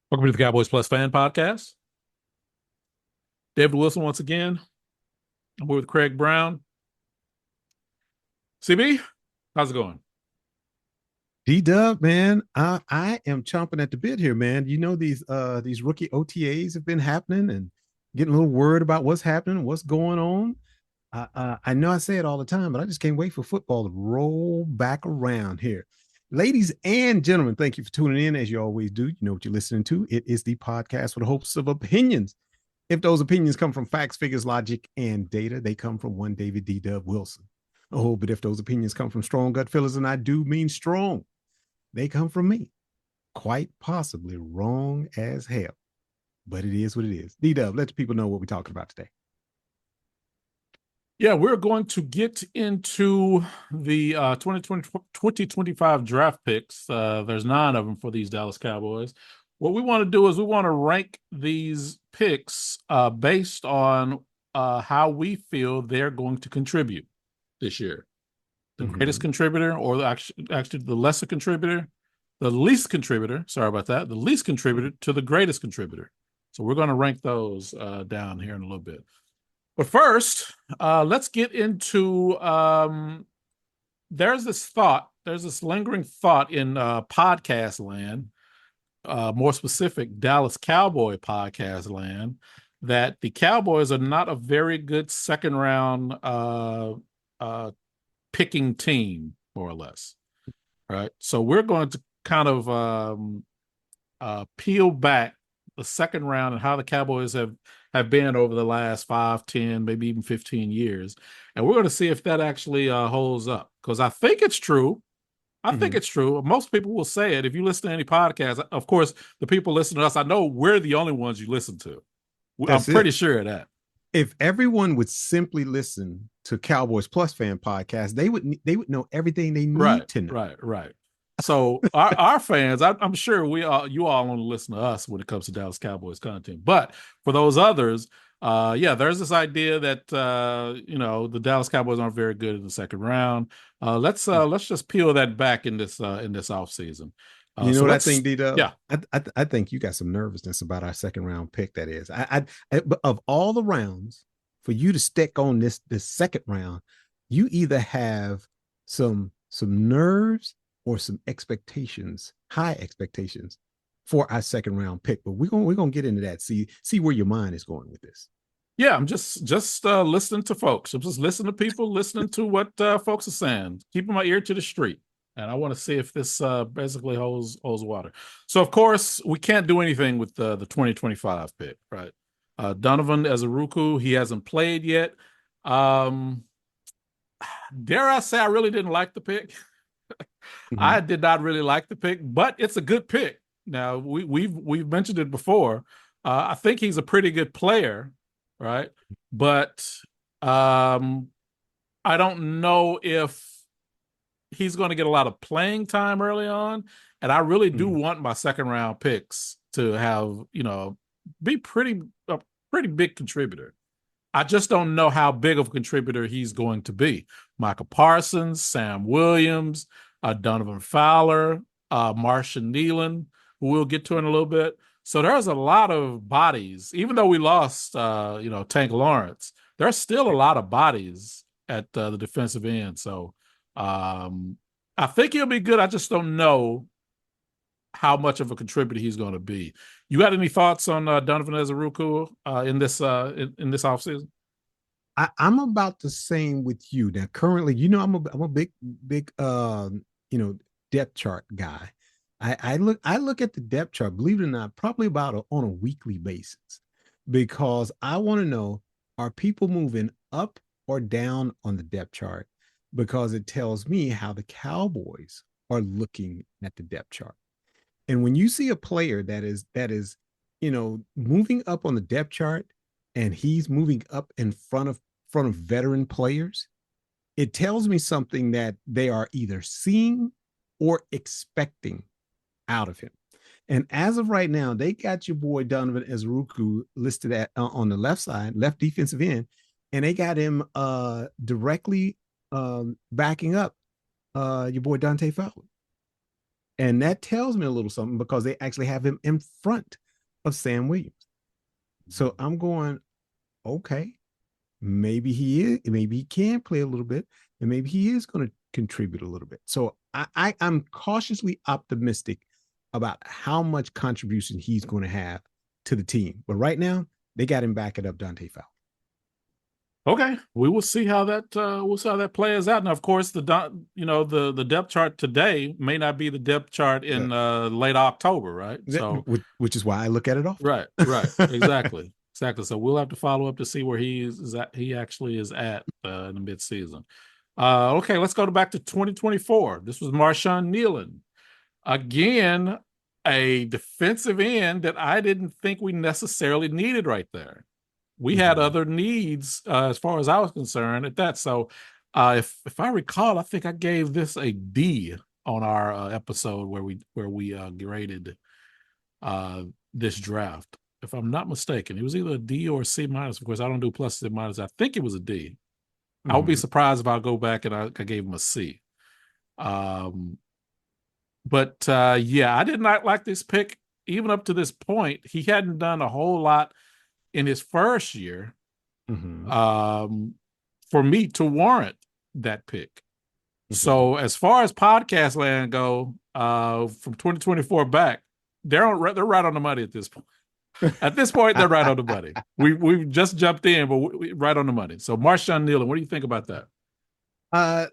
Welcome to the Cowboys Plus Fan Podcast. David Wilson once again. I'm with Craig Brown. CB, how's it going? D-Dub, man, I am chomping at the bit here, man. You know these rookie OTAs have been happening and getting a little worried about what's happening, what's going on. I know I say it all the time, but I just can't wait for football to roll back around here. Ladies and gentlemen, thank you for tuning in as you always do. You know what you're listening to. It is the podcast with a host of opinions. If those opinions come from facts, figures, logic, and data, they come from one David D-Dub Wilson. Oh, but if those opinions come from strong gut feelers, and I do mean strong, they come from me. Quite possibly wrong as hell, but it is what it is. D-Dub, let the people know what we're talking about today. Yeah, we're going to get into the 2025 draft picks. There's 9 of them for these Dallas Cowboys. What we want to do is we want to rank these picks based on how we feel they're going to contribute this year. The greatest contributor, or actually the lesser contributor, the least contributor, sorry about that, the least contributor to the greatest contributor. So we're going to rank those down here in a little bit. But first, let's get into there's this lingering thought in podcast land, more specific, Dallas Cowboy podcast land, that the Cowboys are not a very good second round picking team, more or less. Right. So we're going to kind of peel back the second round and how the Cowboys have been over the last 5, 10, maybe even 15 years. And we're going to see if that actually holds up, because I think it's true. I think it's true. Most people will say it. If you listen to any podcast, of course, the people listening to us, I know we're the only ones you listen to. I'm That's pretty it. sure of that. If everyone would simply listen to Cowboys Plus Fan podcast, they would know everything they Right, need to know. right. So our fans, I'm sure you all want to listen to us when it comes to Dallas Cowboys content. But for those others, yeah, there's this idea that the Dallas Cowboys aren't very good in the second round. Let's just peel that back in this off season. You know So what I let's think, D-Dub? yeah. I think you got some nervousness about our second round pick. That is, but of all the rounds for you to stick on this second round, you either have some nerves or some expectations, high expectations for our second round pick. But we're gonna get into that. See where your mind is going with this. Yeah, I'm just listening to folks. I'm just listening to people, listening to what folks are saying, keeping my ear to the street, and I want to see if this basically holds water. So, of course, we can't do anything with the 2025 pick, right? Donovan Azuruku, he hasn't played yet. Um, dare I say I really didn't like the pick? I did not really like the pick, but it's a good pick. Now we've mentioned it before. I think he's a pretty good player, right? But um, I don't know if he's going to get a lot of playing time early on, and I really do want my second round picks to have be a pretty big contributor. I just don't know how big of a contributor he's going to be. Michael Parsons, Sam Williams, Donovan Fowler, Marshawn Nealon, who we'll get to in a little bit. So there's a lot of bodies. Even though we lost, Tank Lawrence, there's still a lot of bodies at the defensive end. So I think he'll be good. I just don't know how much of a contributor he's going to be. You got any thoughts on Donovan Azuruku in this offseason? I'm about the same with you now. Currently, I'm a big depth chart guy. I look at the depth chart, believe it or not, probably on a weekly basis, because I want to know, are people moving up or down on the depth chart, because it tells me how the Cowboys are looking at the depth chart. And when you see a player that is moving up on the depth chart, and he's moving up in front of veteran players, it tells me something that they are either seeing or expecting out of him. And as of right now, they got your boy Donovan Azuruku listed at on the left side, left defensive end, and they got him directly backing up your boy Dante Fowler. And that tells me a little something because they actually have him in front of Sam Williams. So I'm going, okay, maybe he can play a little bit, and maybe he is going to contribute a little bit. So I'm cautiously optimistic about how much contribution he's going to have to the team. But right now, they got him backing up Dante Fowler. Okay, we will see how that plays out. Now, of course, the depth chart today may not be the depth chart in late October, right? So, which is why I look at it often. right, exactly. So we'll have to follow up to see where he actually is at in the midseason. Okay, let's go back to 2024. This was Marshawn Nealon. Again, a defensive end that I didn't think we necessarily needed right there. We had other needs as far as I was concerned at that. So if I recall, I think I gave this a D on our episode where we graded this draft. If I'm not mistaken, it was either a D or a C minus. Of course, I don't do pluses and minuses. I think it was a D. I would be surprised if I go back and I gave him a C. But yeah, I did not like this pick even up to this point. He hadn't done a whole lot in his first year for me to warrant that pick. So as far as podcast land go, from 2024 back, they're right on the money at this point. At this point, they're right on the money. We've just jumped in, but right on the money. So Marshawn Nealon, what do you think about that?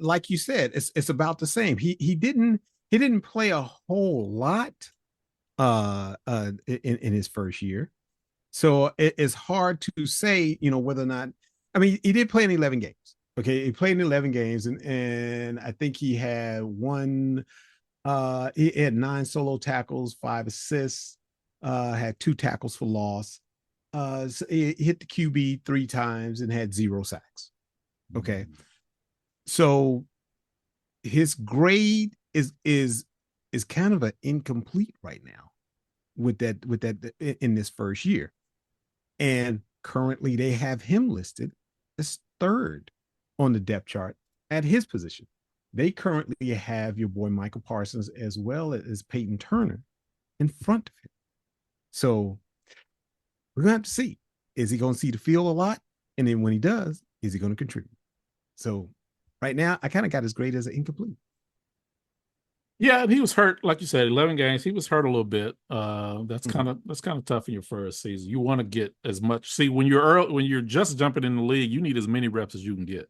Like you said, it's about the same. He didn't play a whole lot in his first year. So it's hard to say, whether or not. I mean, he did play in 11 games. Okay, he played in 11 games, and I think he had he had 9 solo tackles, 5 assists, had 2 tackles for loss. So he hit the QB 3 times and had 0 sacks. Okay, so his grade is kind of an incomplete right now with that in this first year. And currently they have him listed as 3rd on the depth chart at his position. They currently have your boy Michael Parsons as well as Peyton Turner in front of him. So we're going to have to see. Is he going to see the field a lot? And then when he does, is he going to contribute? So right now, I kind of got his grade as an incomplete. Yeah, and he was hurt, like you said, 11 games. He was hurt a little bit. That's kind of tough in your first season. You want to get as much. See, when you're just jumping in the league, you need as many reps as you can get.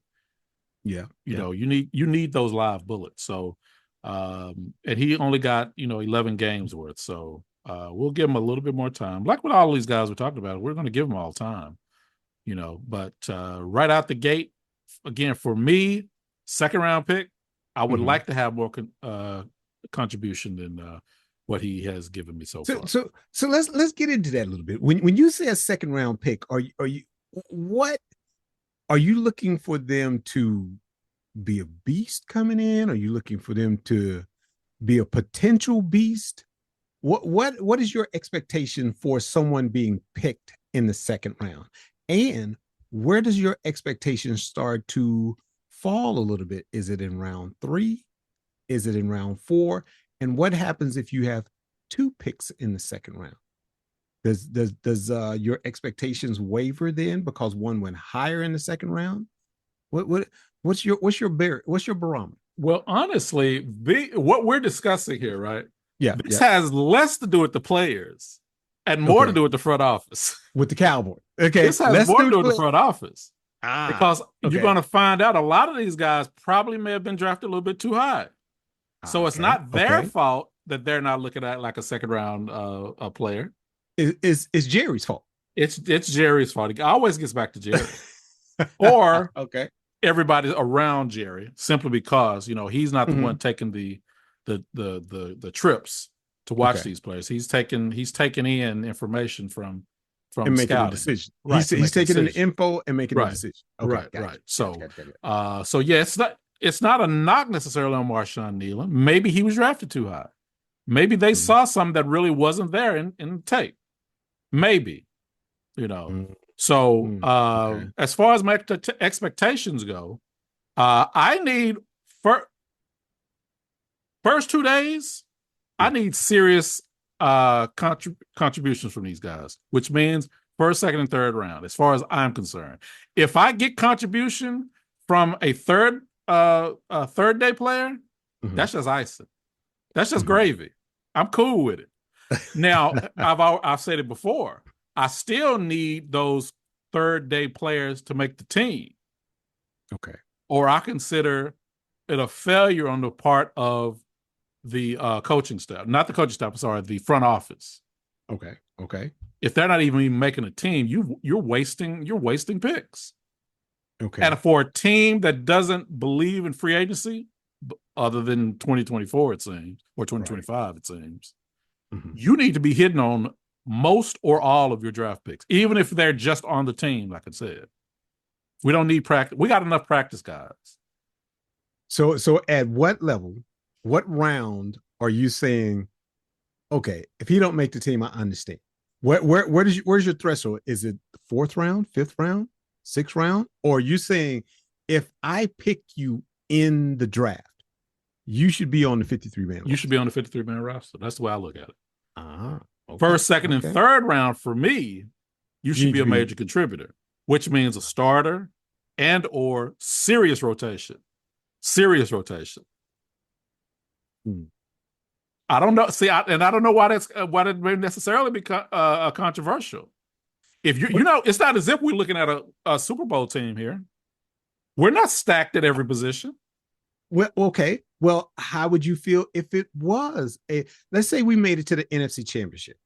Yeah, you know, you need those live bullets. So, and he only got 11 games worth. So we'll give him a little bit more time. Like with all these guys we're talking about, we're going to give them all time. But right out the gate, again, for me, 2nd round pick, I would like to have more contribution than what he has given me so far. So let's get into that a little bit. When you say a 2nd round pick, are you what are you looking for them to be a beast coming in? Are you looking for them to be a potential beast? What is your expectation for someone being picked in the 2nd round? And where does your expectation start to fall a little bit? Is it in round 3? Is it in round 4? And what happens if you have 2 picks in the 2nd round? Does your expectations waver then because one went higher in the 2nd round? What's your barometer? Well, honestly, what we're discussing here, right? Yeah, this has less to do with the players and more to do with the front office. With the Cowboys. Okay. This has more to do with the front office. Because you're going to find out a lot of these guys probably may have been drafted a little bit too high. So it's not their fault that they're not looking at like a 2nd round player. It's Jerry's fault. It's Jerry's fault. It always gets back to Jerry. Or everybody around Jerry, simply because he's not the one taking the trips to watch these players. He's taking in information from and making scouting. A decision. Right, he's taking in the info and making a decision. Okay, right. So yeah, it's not a knock necessarily on Marshawn Nealon. Maybe he was drafted too high. Maybe they saw something that really wasn't there in the tape. Maybe, So as far as my expectations go, I need first 2 days, I Yeah. need serious contributions from these guys, which means first, second, and third round, as far as I'm concerned. If I get contribution from a third day player, Mhm. that's just icing. That's just Mhm. gravy. I'm cool with it. Now, I've said it before. I still need those third day players to make the team, Okay. or I consider it a failure on the part of the coaching staff, not the coaching staff. I'm sorry, the front office. Okay. Okay. If they're not even making a team, you're wasting picks. Okay. And for a team that doesn't believe in free agency, other than 2024, it seems, or Right. 2025, it seems, Mhm. you need to be hitting on most or all of your draft picks, even if they're just on the team. Like I said, we don't need practice. We got enough practice guys. So at what level, what round are you saying, okay, if he don't make the team, I understand. Where's your threshold? Is it the fourth round, fifth round, sixth round? Or are you saying if I pick you in the draft, you should be on the 53-man You should roster? be on the 53-man roster. That's the way I look at it. Ah, okay. First, second, and Okay. third round for me, you You should need be to a be major contributor, which means a starter and or serious rotation. Serious rotation. hmm. I don't know. See, I don't know why that may necessarily be controversial. If it's not as if we're looking at a Super Bowl team here. We're not stacked at every position. Well, okay. Well, how would you feel if it was a, let's say we made it to the NFC Championship.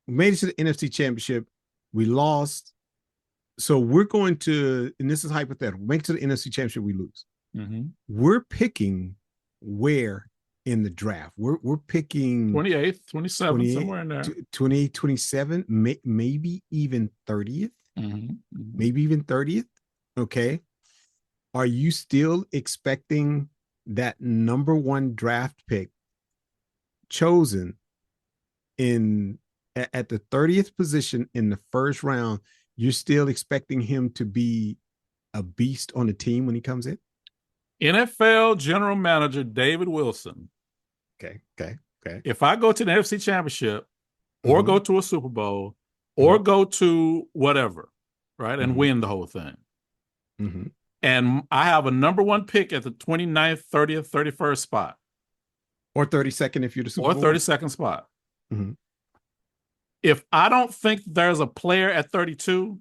We made it to the NFC Championship. We lost. So we're going to, and this is hypothetical, make it to the NFC Championship, we lose. Mm-hmm. We're picking where in the draft? We're picking 28th, 27th, 28, somewhere in there. 28, 27, maybe even 30th. Mm-hmm. Mm-hmm. Maybe even 30th. Okay. Are you still expecting that number one draft pick chosen in at the 30th position in the first round? You're still expecting him to be a beast on the team when he comes in? NFL General Manager David Wilson. Okay. Okay. Okay. If I go to the NFC Championship or Mm-hmm. go to a Super Bowl Mm-hmm. or go to whatever, right, and Mm-hmm. win the whole thing, Mm-hmm. and I have a number one pick at the 29th, 30th, 31st spot, Or 32nd if you're the Super or Bowl winner. 32nd spot. Mm-hmm. If I don't think there's a player at 32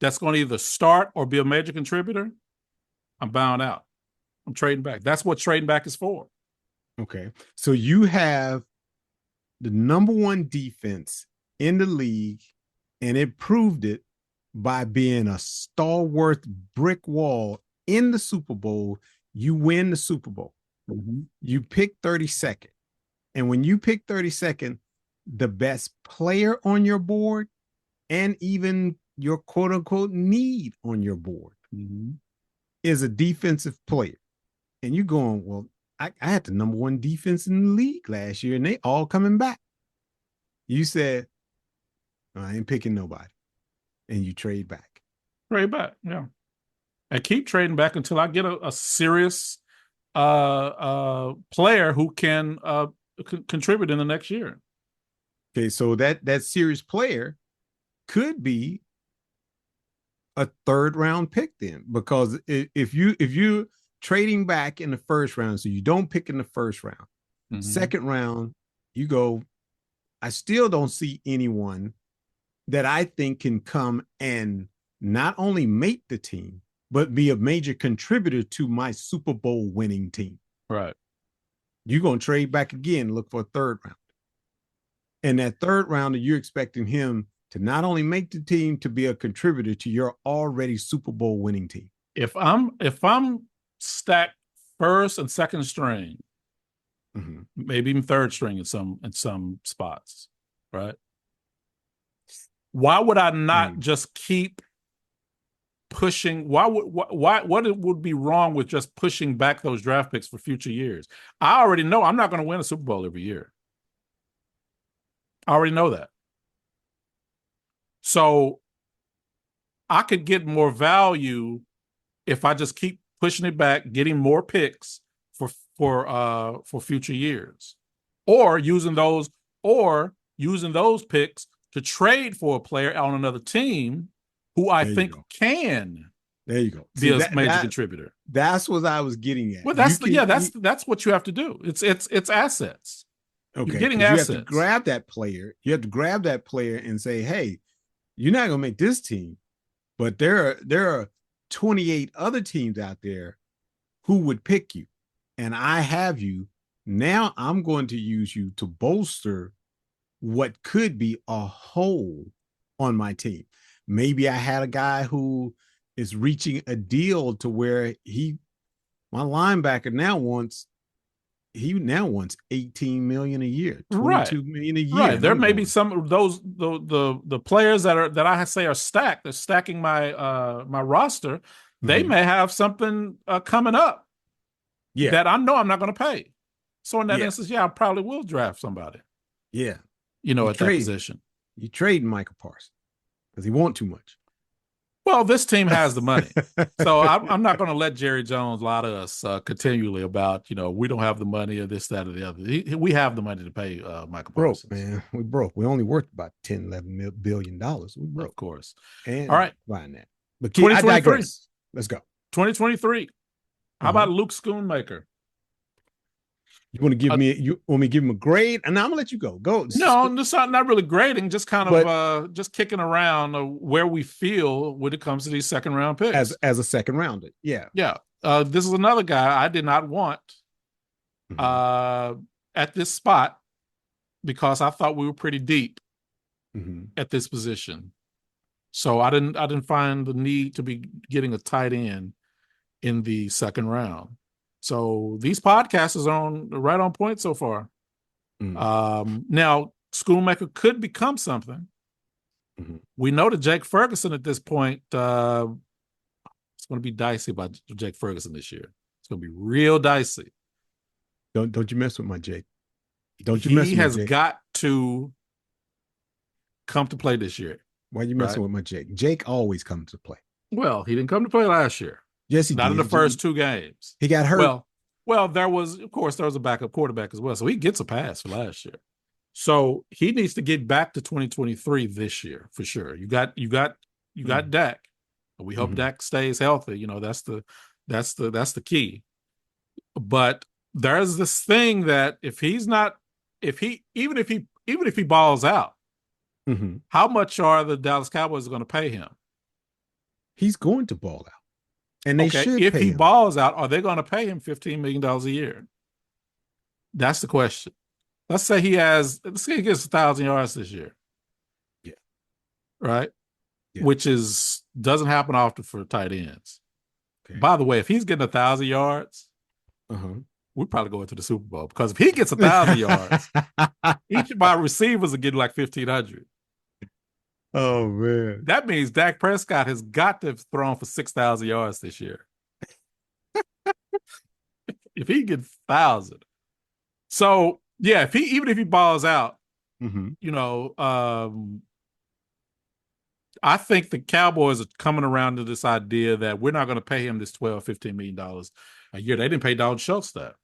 that's going to either start or be a major contributor, I'm bound out. I'm trading back. That's what trading back is for. Okay. So you have the number one defense in the league, and it proved it by being a stalwart brick wall in the Super Bowl. You win the Super Bowl. Mm-hmm. You pick 32nd. And when you pick 32nd, the best player on your board and even your quote unquote need on your board Mm-hmm. is a defensive player. And you're going, well, I had the number one defense in the league last year, and they all coming back. You said, I ain't picking nobody. And you trade back. Trade back, yeah. And keep trading back until I get a serious player who can contribute in the next year. Okay, so that serious player could be a third round pick then, because if you trading back in the first round, so you don't pick in the first round, Mm-hmm. second round, you go, I still don't see anyone that I think can come and not only make the team, but be a major contributor to my Super Bowl winning team. Right. You're going to trade back again, look for a third round. And that third rounder, you're expecting him to not only make the team, to be a contributor to your already Super Bowl winning team. If I'm stacked first and second string, Mm-hmm. maybe even third string in some spots, right? Why would I not just keep pushing? What would be wrong with just pushing back those draft picks for future years? I already know I'm not going to win a Super Bowl every year. I already know that. So I could get more value if I just keep pushing it back, getting more picks for future years. or using those picks to trade for a player on another team who I There you think go. can There you go. be See a that major contributor. that's what I was getting at. Well, You that's the, can yeah, that's what you have to do. It's assets. You're okay, getting because you have to assets. grab that player. You have to grab that player and say, "Hey, you're not going to make this team, but there are 28 other teams out there who would pick you, and I have you. Now I'm going to use you to bolster what could be a hole on my team. Maybe I had a guy who is reaching a deal to where my linebacker now wants 18 million a year, Right. 22 million a year. Right. And There I'm may be going, some of those the players that I say are stacked. They're stacking my roster. They mm-hmm. may have something coming up Yeah, that I know I'm not going to pay. So in that yeah, instance, yeah, I probably will draft somebody, yeah. You at that trade, position. you trade Michael Parsons because he want too much. Well, this team has the money. So I'm not going to let Jerry Jones lie to us continually about, we don't have the money or this, that, or the other. We have the money to pay Michael Broke, Parsons, man. We broke. We only worth about 10, 11 billion dollars. We of broke. course. All And right, buying that. But I 2023, digress. Let's go. 2023. How Uh-huh. about Luke Schoonmaker? You want to give me you want me to give him a grade? And I'm gonna let you go. Go. No, it's not really grading, just kind of But just kicking around where we feel when it comes to these second round picks. as a second rounder. Yeah. Yeah. This is another guy I did not want Mm-hmm. uh, at this spot because I thought we were pretty deep Mm-hmm. at this position. So I didn't find the need to be getting a tight end in the second round. So these podcasts are right on point so far. Mm-hmm. Now Schoonmaker could become something. Mm-hmm. We know that Jake Ferguson at this point, it's going to be dicey about Jake Ferguson this year. It's going to be real dicey. Don't you mess with my Jake. Don't you mess He with my has Jake. got to come to play this year. Why are you Right? messing with my Jake? Jake always comes to play. Well, he didn't come to play last year. Yes, he Not in the did. first two games. He got hurt. Well, there was a backup quarterback as well, so he gets a pass for last year. So he needs to get back to 2023 this year for sure. You got Dak. We hope Dak stays healthy. That's the key. But there's this thing that even if he balls out, how much are the Dallas Cowboys going to pay him? He's going to ball out, and they should if pay he him. balls out, are they going to pay him $15 million a year? That's the question. Let's say he gets 1,000 yards this year. Yeah. Right? Yeah. Which doesn't happen often for tight ends. Okay. By the way, if he's getting 1,000 yards, we're probably going to the Super Bowl, because if he gets 1,000 yards, each of my receivers are getting like 1,500. Oh man, that means Dak Prescott has got to have thrown for 6,000 yards this year. If he gets 1,000, so yeah, even if he balls out, I think the Cowboys are coming around to this idea that we're not going to pay him this $12-15 million a year. They didn't pay Dalton Schultz that.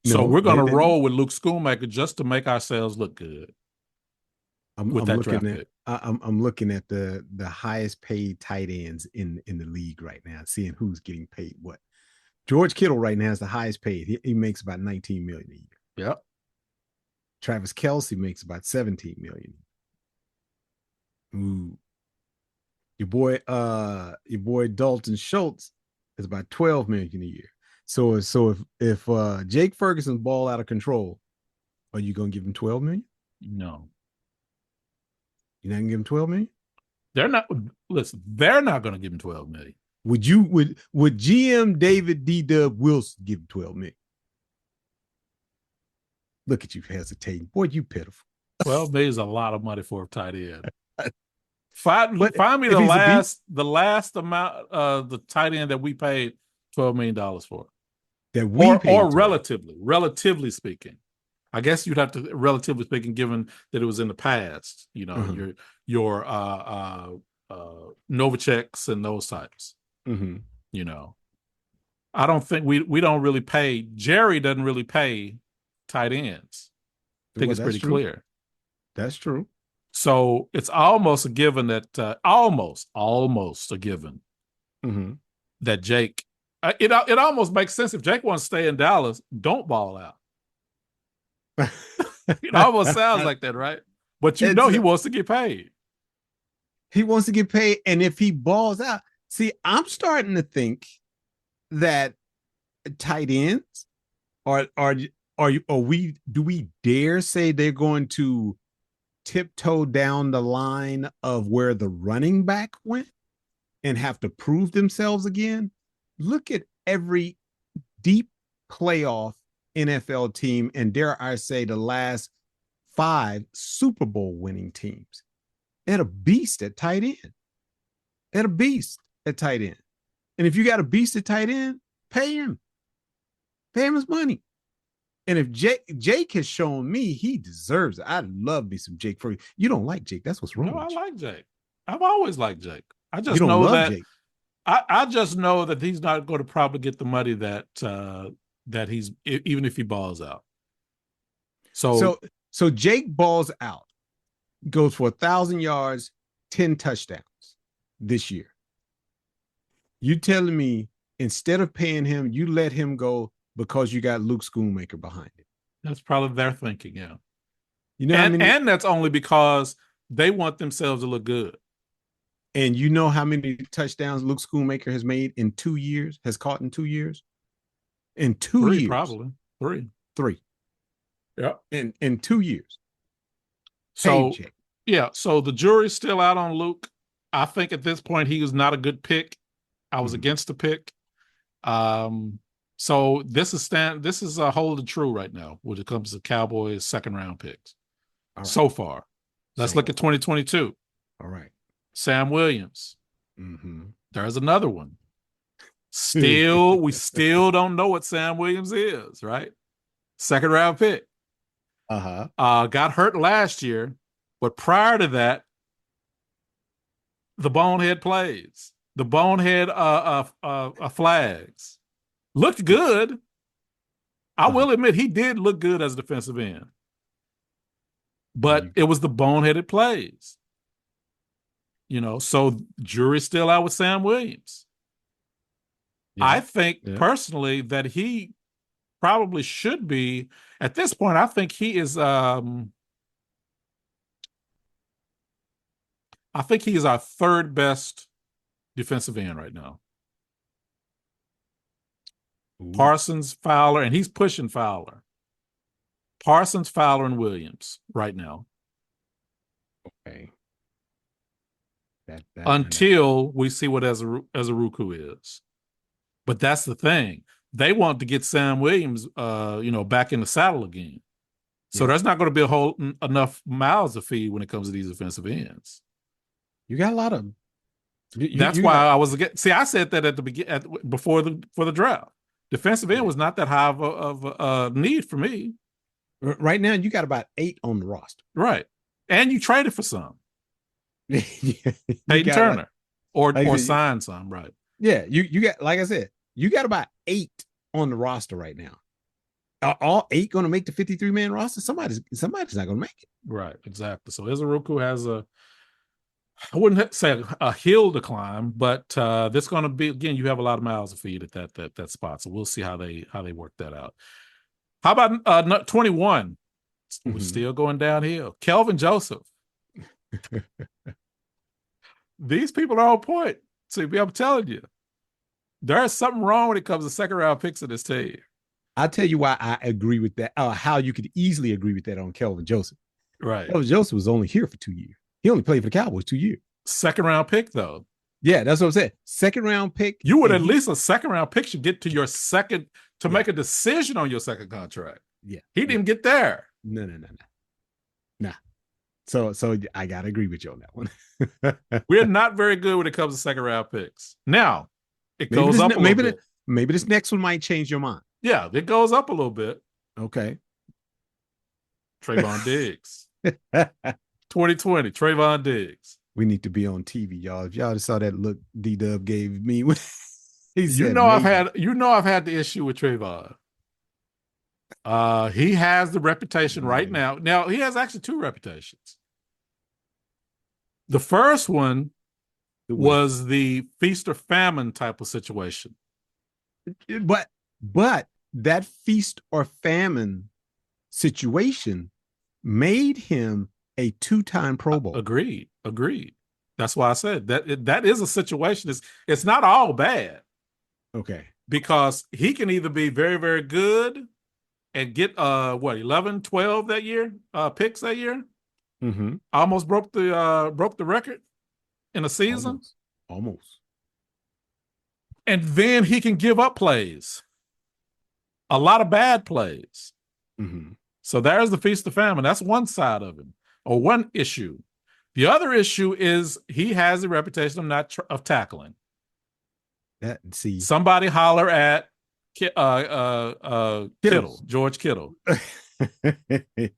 So we're going to roll with Luke Schoonmaker just to make ourselves look good. I'm looking at the highest paid tight ends in the league right now, seeing who's getting paid what. George Kittle right now is the highest paid. He makes about 19 million a year. Yep. Travis Kelce makes about 17 million. Ooh. Your boy Dalton Schultz is about 12 million a year. So if Jake Ferguson's ball out of control, are you gonna give him 12 million? No. You're not gonna give him 12 million? They're not. Listen, they're not gonna give him 12 million. Would GM David D-Dub Wilson give him 12 million? Look at you hesitating. Boy, you pitiful. 12 million is a lot of money for a tight end. Find me the last amount of the tight end that we paid $12 million for. That we paid, or relatively speaking. I guess you'd have to, relatively speaking, given that it was in the past, your Novaceks and those types. I don't think we don't really pay. Jerry doesn't really pay tight ends. I think Well, it's that's pretty true. clear. That's true. So it's almost a given that almost a given Mm-hmm. that Jake. It almost makes sense if Jake wants to stay in Dallas. Don't ball out. It almost sounds like that, right? But you know it's he wants to get paid. he wants to get paid, and if he balls out, see, I'm starting to think that tight ends are we do we dare say they're going to tiptoe down the line of where the running back went and have to prove themselves again? Look at every deep playoff NFL team, and dare I say, the last 5 Super Bowl winning teams. They had a beast at tight end. They had a beast at tight end. And if you got a beast at tight end, pay him. Pay him his money. And if Jake has shown me he deserves it, I'd love me some Jake for you. You don't like Jake. That's what's wrong No, I with you. like Jake. I've always liked Jake. I You just don't know love that Jake. I just know that he's not going to probably get the money that he's even if he balls out. So So Jake balls out, goes for 1,000 yards, 10 touchdowns this year. You telling me instead of paying him, you let him go because you got Luke Schoonmaker behind it? that's probably their thinking, yeah. You know how And many and that's only because they want themselves to look good. and you know how many touchdowns Luke Schoonmaker has made in 2 years, has caught in 2 years? In two Three, years. probably. Three. Three. Yeah. In 2 years. Pay So Jake. yeah, so the jury's still out on Luke. I think at this point he was not a good pick. I was Mhm. against the pick. Um, so this is a holding true right now when it comes to Cowboys second round picks All right. so far. Let's So look at 2022. all right. Sam Williams. Mm-hmm. There's another one. We still don't know what Sam Williams is, right? Second round pick. Uh-huh. Got hurt last year, but prior to that, the bonehead plays, the bonehead flags looked good. I Uh-huh. will admit he did look good as a defensive end, but You, it was the boneheaded plays, So jury's still out with Sam Williams. yeah. I think Yeah. personally that he probably should be at this point. I think he is. I think he is our third best defensive end right now. Ooh, Parsons, Fowler, and he's pushing Fowler. Parsons, Fowler, and Williams right now. okay. That and that. Until we see what Ezeruku is. But that's the thing. They want to get Sam Williams, back in the saddle again. So Yeah. there's not going to be enough mouths to feed when it comes to these defensive ends. You got a lot of That's you why got I was against. See, I said that at the beginning, before the draft. Defensive end yeah. was not that high of a need for me, Right now you got about 8 on the roster. right? And you traded for some You Peyton got Turner, or like I or said, signed some, right? yeah, you got like I said, you got about 8 on the roster right now. Are all 8 going to make the 53-man roster? Somebody's not going to make it. Right, exactly. So Izuruku has I wouldn't say a hill to climb, but this going to be again. You have a lot of miles to feed at that spot. So we'll see how they work that out. How about 21? We're Mm-hmm. still going downhill. Kelvin Joseph. These people are on point. See, I'm telling you, there's something wrong when it comes to second round picks in this team. I'll tell you why I agree with that. How you could easily agree with that on Kelvin Joseph. Right. Kelvin Joseph was only here for 2 years. He only played for the Cowboys 2 years. Second round pick, though. Yeah, that's what I'm saying. Second round pick. You would and at least a second round pick should get to your second to Yeah. make a decision on your second contract. Yeah. He didn't get there. No. Nah. So I gotta agree with you on that one. We're not very good when it comes to second round picks. Now, it maybe goes this, up a little bit. maybe this next one might change your mind. Yeah, it goes up a little bit. Okay. Trayvon Diggs. 2020, Trayvon Diggs. We need to be on TV, y'all. If y'all saw that look D-Dub gave me when he said I've had the issue with Trayvon. He has the reputation right Man, now. Now he has actually two reputations. The first one the whiff. was the feast or famine type of situation. But but that feast or famine situation made him a two-time Pro Bowler. Agreed. Agreed. That's why I said that is a situation. It's not all bad Okay. because he can either be very, very good and get what 11, 12 that year, picks that year. Mm-hmm. Almost broke the record in a season. Almost. Almost. And then he can give up plays. A lot of bad plays. Mm-hmm. So there's the feast of famine. That's one side of him, or one issue. The other issue is he has the reputation of not of tackling. That see Somebody holler at Kittle, Kittles. George Kittle, you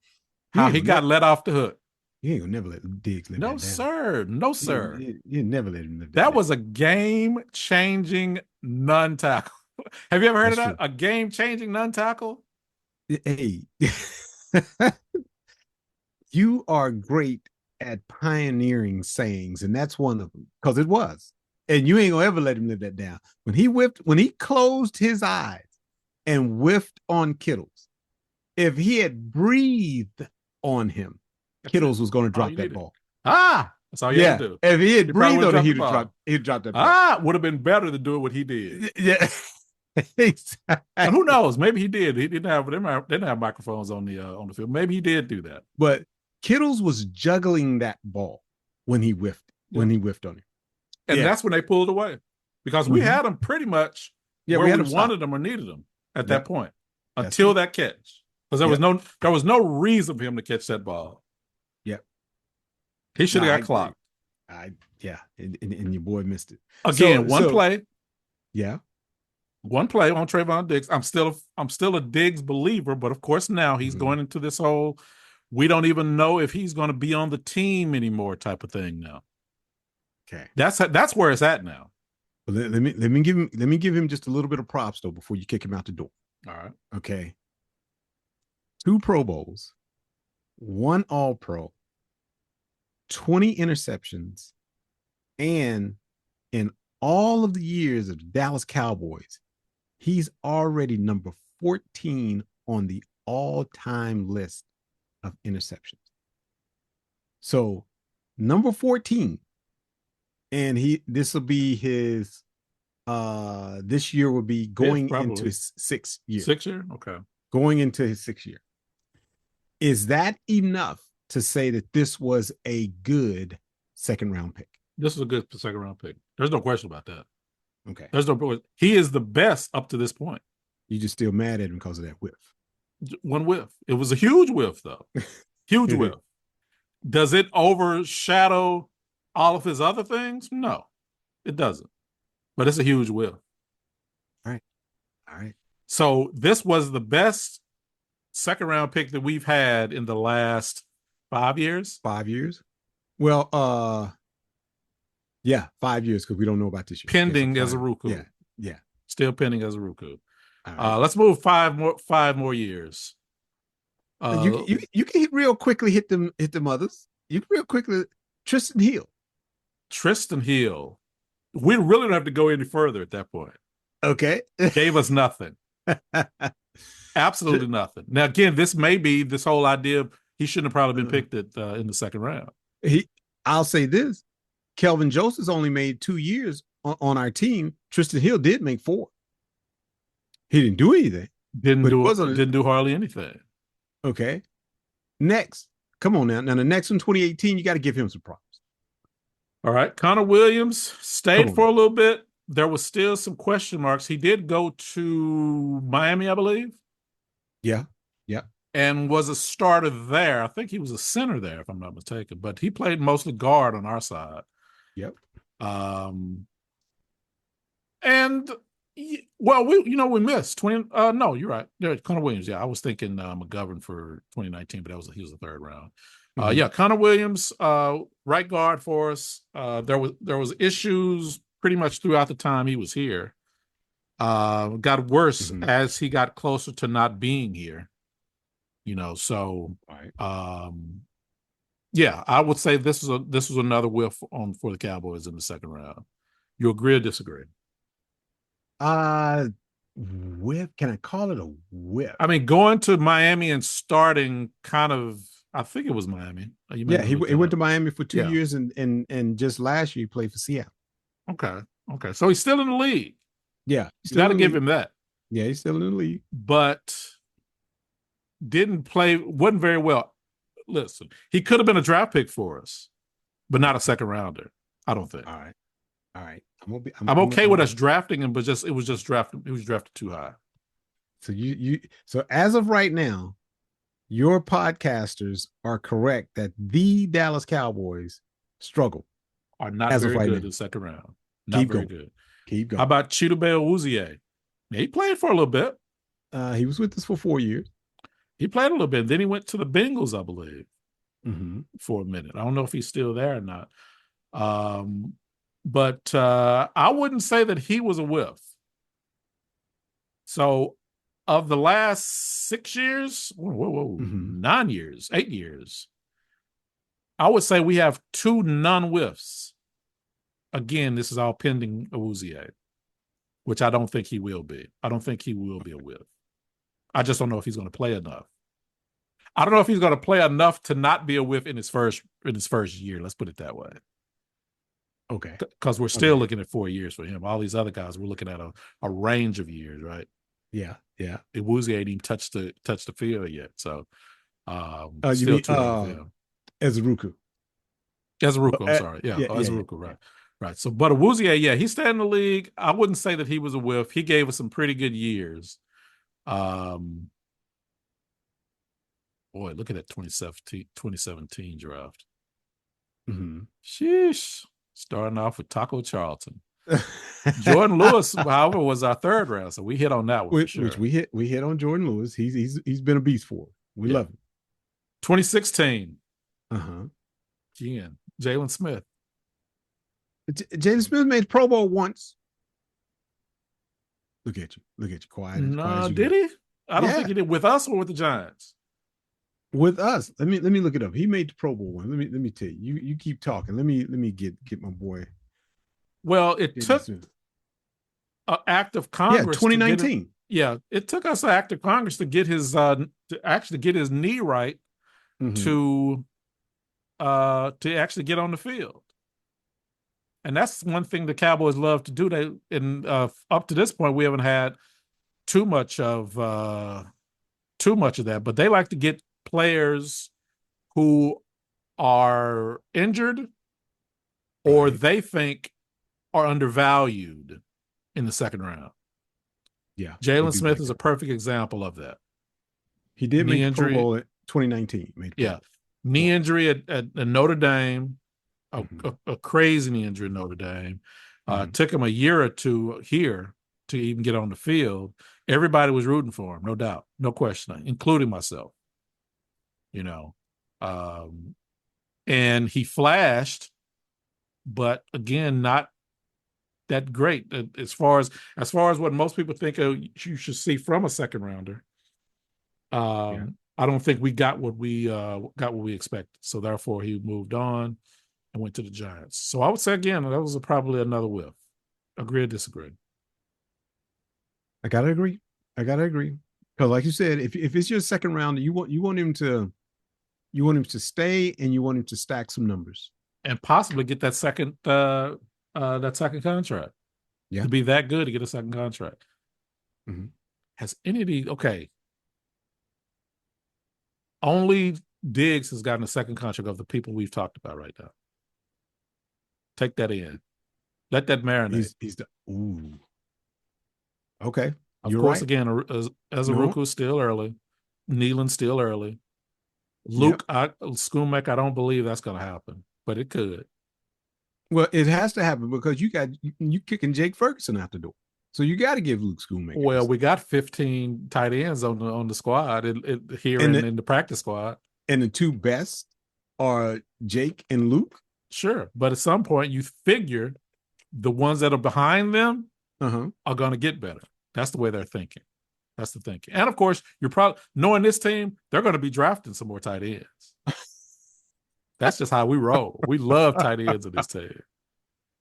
how ain't he gonna got never let off the hook. you ain't gonna never let Diggs live No, that down. sir. No, sir. You never let him live that That down. was a game changing non tackle. Have you ever heard That's of that? true. A game changing non tackle? Hey, you are great at pioneering sayings, and that's one of them because it was. And you ain't gonna ever let him live that down. When he closed his eyes and whiffed on Kittles, if he had breathed on him, That's it. Kittles was going to All drop you that needed. ball. That's all you had Yeah, to do. if he He had probably breathed would have on it, dropped the ball. he'd drop that ball. Would have been better to do it what he did. Yeah, And who exactly. knows? Maybe he did. He didn't have microphones on the field. Maybe he did do that. But Kittles was juggling that ball Yeah. when he whiffed on it. And Yeah, that's when they pulled away because we mm-hmm. had him pretty much Yeah, where we had we him stop. wanted them or needed them at that Yep, point that's until true. that catch. Because Yep, there was no reason for him to catch that ball. yep. He No, should have I got agree. clocked. I yeah, and your boy missed it. Again, Yeah. one play on Trayvon Diggs. I'm still a Diggs believer, but of course now he's Mm-hmm. going into this whole we don't even know if he's going to be on the team anymore type of thing now. Okay. That's where it's at now. Well, let me give him just a little bit of props though before you kick him out the door. All right. Okay. 2 Pro Bowls, 1 All-Pro, 20 interceptions, and in all of the years of the Dallas Cowboys, he's already number 14 on the all-time list of interceptions. So number 14, and this will be his this year will be Fifth, going into probably. his 6th year. 6 year? Okay. Going into his 6th year. Is that enough to say that this was a good second round pick? This is a good second round pick. There's no question about that. Okay. He is the best up to this point. You just still mad at him because of that whiff. One whiff. It was a huge whiff, though. Huge whiff. Does it overshadow all of his other things? No, it doesn't. But it's a huge whiff. All right. All right. So this was the best second round pick that we've had in the last 5 years. 5 years. Well, yeah, 5 years because we don't know about this year. Pending as a Ruku. Yeah. Yeah. Still pending as a Ruku. Right. Let's move 5 more years. You can real quickly hit them others. You can real quickly Tristan Hill. Tristan Hill. We really don't have to go any further at that point. Okay. Gave us nothing. Absolutely nothing. Now, again, this may be this whole idea of he shouldn't have probably been picked in the second round. I'll say this. Kelvin Joseph's only made 2 years on our team. Tristan Hill did make 4. He didn't do anything. Didn't do hardly anything. Okay. Next. Come on now. Now, the next one, 2018, you got to give him some props. All right. Connor Williams stayed for a little bit. There was still some question marks. He did go to Miami, I believe. Yeah. Yeah. And was a starter there. I think he was a center there, if I'm not mistaken. But he played mostly guard on our side. Yep. And well, we missed 20. No, you're right. Connor Williams. Yeah, I was thinking McGovern for 2019, but he was the third round. Yeah, Connor Williams, right guard for us. There was issues pretty much throughout the time he was here. Got worse Mhm. as he got closer to not being here. So All right. um, yeah, I would say this was another whiff on for the Cowboys in the second round. You agree or disagree? Uh, whiff. Can I call it a whiff? I mean, going to Miami and starting kind of, I think it was Miami. You may Yeah, want to look he that went up. to Miami for two Yeah. years, and just last year he played for Seattle. Okay. Okay. So he's still in the league. Yeah, he's You got still to in the give league. him that. Yeah, he's still in the league. But didn't play, wasn't very well. Listen, he could have been a draft pick for us, but not a second rounder. I don't think. All right, all right. I'm gonna be. I'm okay I'm with gonna. us drafting him, but just it was just drafted. It was drafted too high. So so as of right now, your podcasters are correct that the Dallas Cowboys struggle Are not as of very right good in now. the second round. Not Keep very going. good. Keep How going. about Chidobe Awuzie? He played for a little bit. He was with us for 4 years. He played a little bit. Then he went to the Bengals, I believe, Mm-hmm. for a minute. I don't know if he's still there or not. Um, but I wouldn't say that he was a whiff. So, of the last 6 years, whoa, Mm-hmm. 9 years, 8 years, I would say we have two non whiffs. Again, this is all pending Awuzie, which I don't think he will be. I don't think he will be a whiff. I just don't know if he's going to play enough. I don't know if he's going to play enough to not be a whiff in his first year. Let's put it that way. Okay. Because we're still Okay. looking at 4 years for him. All these other guys, we're looking at a range of years, right? Yeah. Yeah. Woozy ain't even touched the field yet, so You still mean too early for him. Ezeruku? Ezeruku, I'm sorry, yeah, Yeah. Yeah. Yeah. Ezeruku, right. So, but Awuzie, yeah, he stayed in the league. I wouldn't say that he was a whiff. He gave us some pretty good years. Um, Boy, look at that 2017 draft. Mm-hmm. Sheesh, starting off with Taco Charlton. Jordan Lewis, however, was our third round, so we hit on that one for Which sure. we hit on Jordan Lewis. He's been a beast for us. We Yeah. love him. 2016, Uh-huh. again, Jalen Smith. Jaden Smith made Pro Bowl once. Look at you. Look at you. Quiet No, as you did go. he? I don't think Yeah. he did with us or with the Giants. With us. Let me look it up. He made the Pro Bowl one. Let me tell you. You keep talking. Let me get my boy. Well, it Jaden took Smith. an act of Yeah, Congress to get it. 2019. Yeah, it took us an act of Congress to get his to actually get his knee right Mm-hmm. to actually get on the field. And that's one thing the Cowboys love to do. They and up to this point we haven't had too much of that, but they like to get players who are injured or Right. they think are undervalued in the second round. Yeah. They Jalen do Smith like is a that. perfect example of that. He did Knee make the Pro injury, Bowl at 2019. Made the Pro yeah, Bowl knee once. injury at Notre Dame, Mm-hmm. a crazy knee injury at Notre Dame. Mm-hmm. Took him a year or two here to even get on the field. Everybody was rooting for him, no doubt, no question, including myself. You know, um, and he flashed, but again, not that great as far as what most people think you should see from a second rounder. Yeah. I don't think we got what we expected. So therefore, he moved on and went to the Giants. So I would say again that was probably another whiff. Agree or disagree? I gotta agree. I gotta agree. Because like you said, if it's your second round, you want him to stay and you want him to stack some numbers. And possibly get that second contract Yeah. to be that good to get a second contract. Mm-hmm. Has any of these okay? Only Diggs has gotten a second contract of the people we've talked about right now. Take that in. Let that marinate. He's the ooh. Okay. Of You're course, right. again, No. Azaruku is still early. Nealon's still early. Yep. Schoonmaker, I don't believe that's going to happen, but it could. Well, it has to happen because you kicking Jake Ferguson out the door. So you got to give Luke Schoonmaker Well, this. we got 15 tight ends on the squad here And in the practice squad. And the two best are Jake and Luke. Sure, but at some point you figure the ones that are behind them Uh-huh. are going to get better. That's the way they're thinking. That's the thinking. And of course, you're probably knowing this team, they're going to be drafting some more tight ends. That's just how we roll. We love tight ends in this team,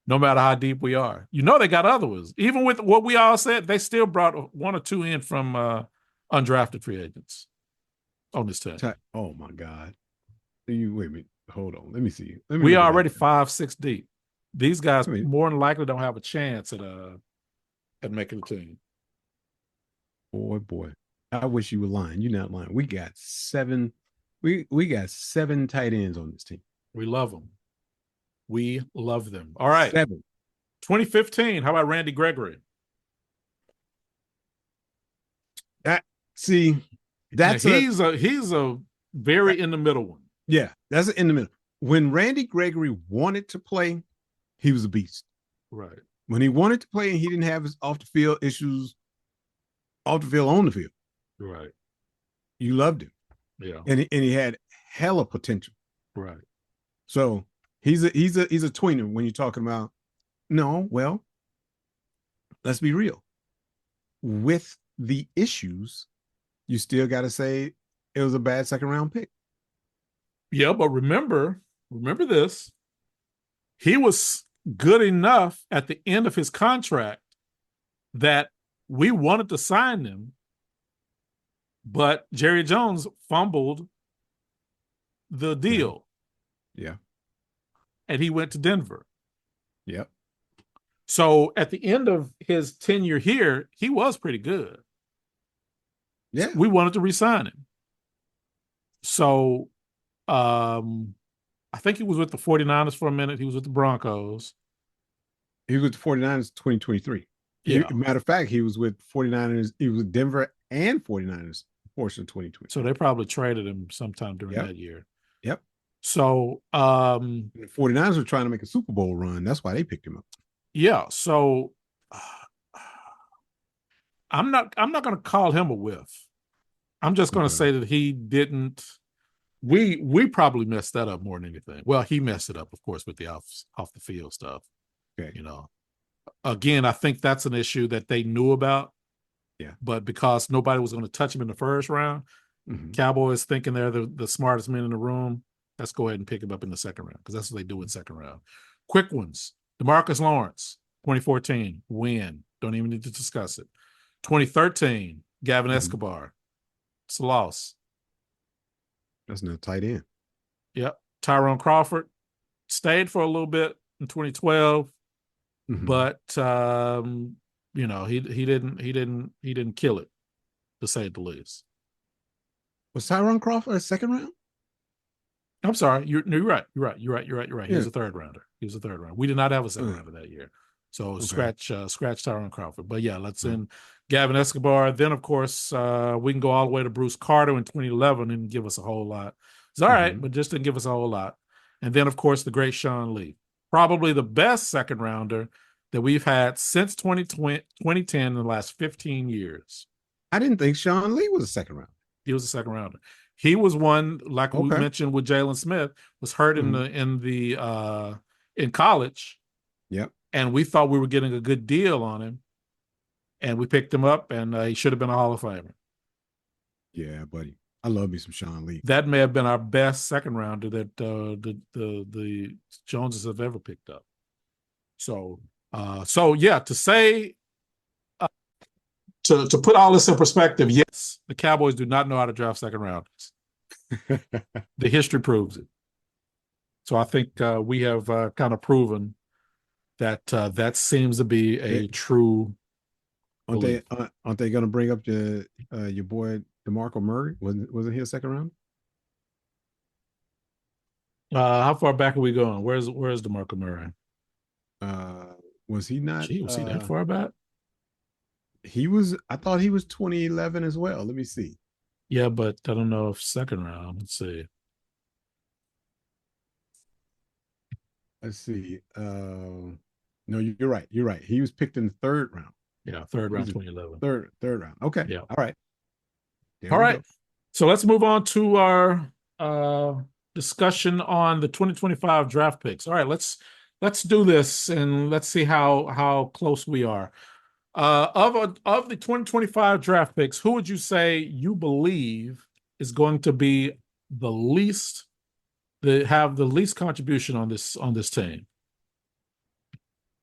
no matter how deep we are. You know, they got other ones. Even with what we all said, they still brought one or two in from undrafted free agents on this team. Oh my God. You wait a minute. Hold on. Let me see. Let me We look are at already that. 5, 6 deep. These guys I mean, more than likely don't have a chance at making the team. boy. I wish you were lying. You're not lying. We got seven. We got seven tight ends on this team. We love them. We love them. All right. Seven. 2015. How about Randy Gregory? See, Now, that's he's a very in the middle one. yeah, that's in the middle. When Randy Gregory wanted to play, he was a beast. Right. When he wanted to play and he didn't have his off the field issues, off the field, on the field, Right. you loved him. Yeah. And he had hella potential. Right. So he's a tweener when you're talking about. No, well, let's be real. With the issues, you still got to say it was a bad second round pick. Yeah, but remember this. He was good enough at the end of his contract that we wanted to sign him, but Jerry Jones fumbled the deal. Yeah. And he went to Denver. Yep. So at the end of his tenure here, he was pretty good. Yeah. We wanted to re-sign him. So I think he was with the 49ers for a minute. He was with the Broncos. He was with the 49ers 2023. Yeah. Matter of fact, he was with 49ers. He was with Denver and 49ers portion of 2020. So they probably traded him sometime during that year. Yep. So the 49ers were trying to make a Super Bowl run. That's why they picked him up. Yeah. So I'm not going to call him a whiff. I'm just going to say that he didn't. We probably messed that up more than anything. Well, he messed it up, of course, with the off the field stuff. Okay. You know, again, I think that's an issue that they knew about. Yeah. But because nobody was going to touch him in the first round, Cowboys thinking they're the smartest men in the room, let's go ahead and pick him up in the second round because that's what they do in second round. Quick ones. DeMarcus Lawrence, 2014, win. Don't even need to discuss it. 2013, Gavin Escobar. It's a loss. That's not tight end. Yep. Tyrone Crawford stayed for a little bit in 2012, but you know, he didn't kill it, to say the least. Was Tyrone Crawford a second round? I'm sorry. You're right. You're right. Yeah. He was a third rounder. We did not have a second rounder that year. So scratch Tyrone Crawford. But yeah, let's end Gavin Escobar. Then, of course, we can go all the way to Bruce Carter in 2011 and give us a whole lot. It's all right, but just didn't give us a whole lot. And then, of course, the great Sean Lee. Probably the best second rounder that we've had since 2010 in the last 15 years. I didn't think Sean Lee was a second rounder. He was a second rounder. He was one, like we mentioned with Jalen Smith, was hurt in college. Yep. And we thought we were getting a good deal on him. And we picked him up, and he should have been a Hall of Famer. Yeah, buddy. I love me some Sean Lee. That may have been our best second rounder that the Joneses have ever picked up. So yeah, to say to put all this in perspective, yes, the Cowboys do not know how to draft second rounders. The history proves it. So I think we have kind of proven that that seems to be a true. Aren't they going to bring up your boy DeMarco Murray? Wasn't he a second round? How far back are we going? Where's DeMarco Murray? Was he not? Gee, was he that far back? He was. I thought he was 2011 as well. Let me see. Yeah, but I don't know if second round. Let's see. No, you're right. You're right. He was picked in the third round. Yeah, third round, 2011. Third round. Okay. Yeah. All right. All right. So let's move on to our discussion on the 2025 draft picks. All right, let's do this and let's see how close we are. Of the 2025 draft picks, who would you say you believe is going to be the least have the least contribution on this team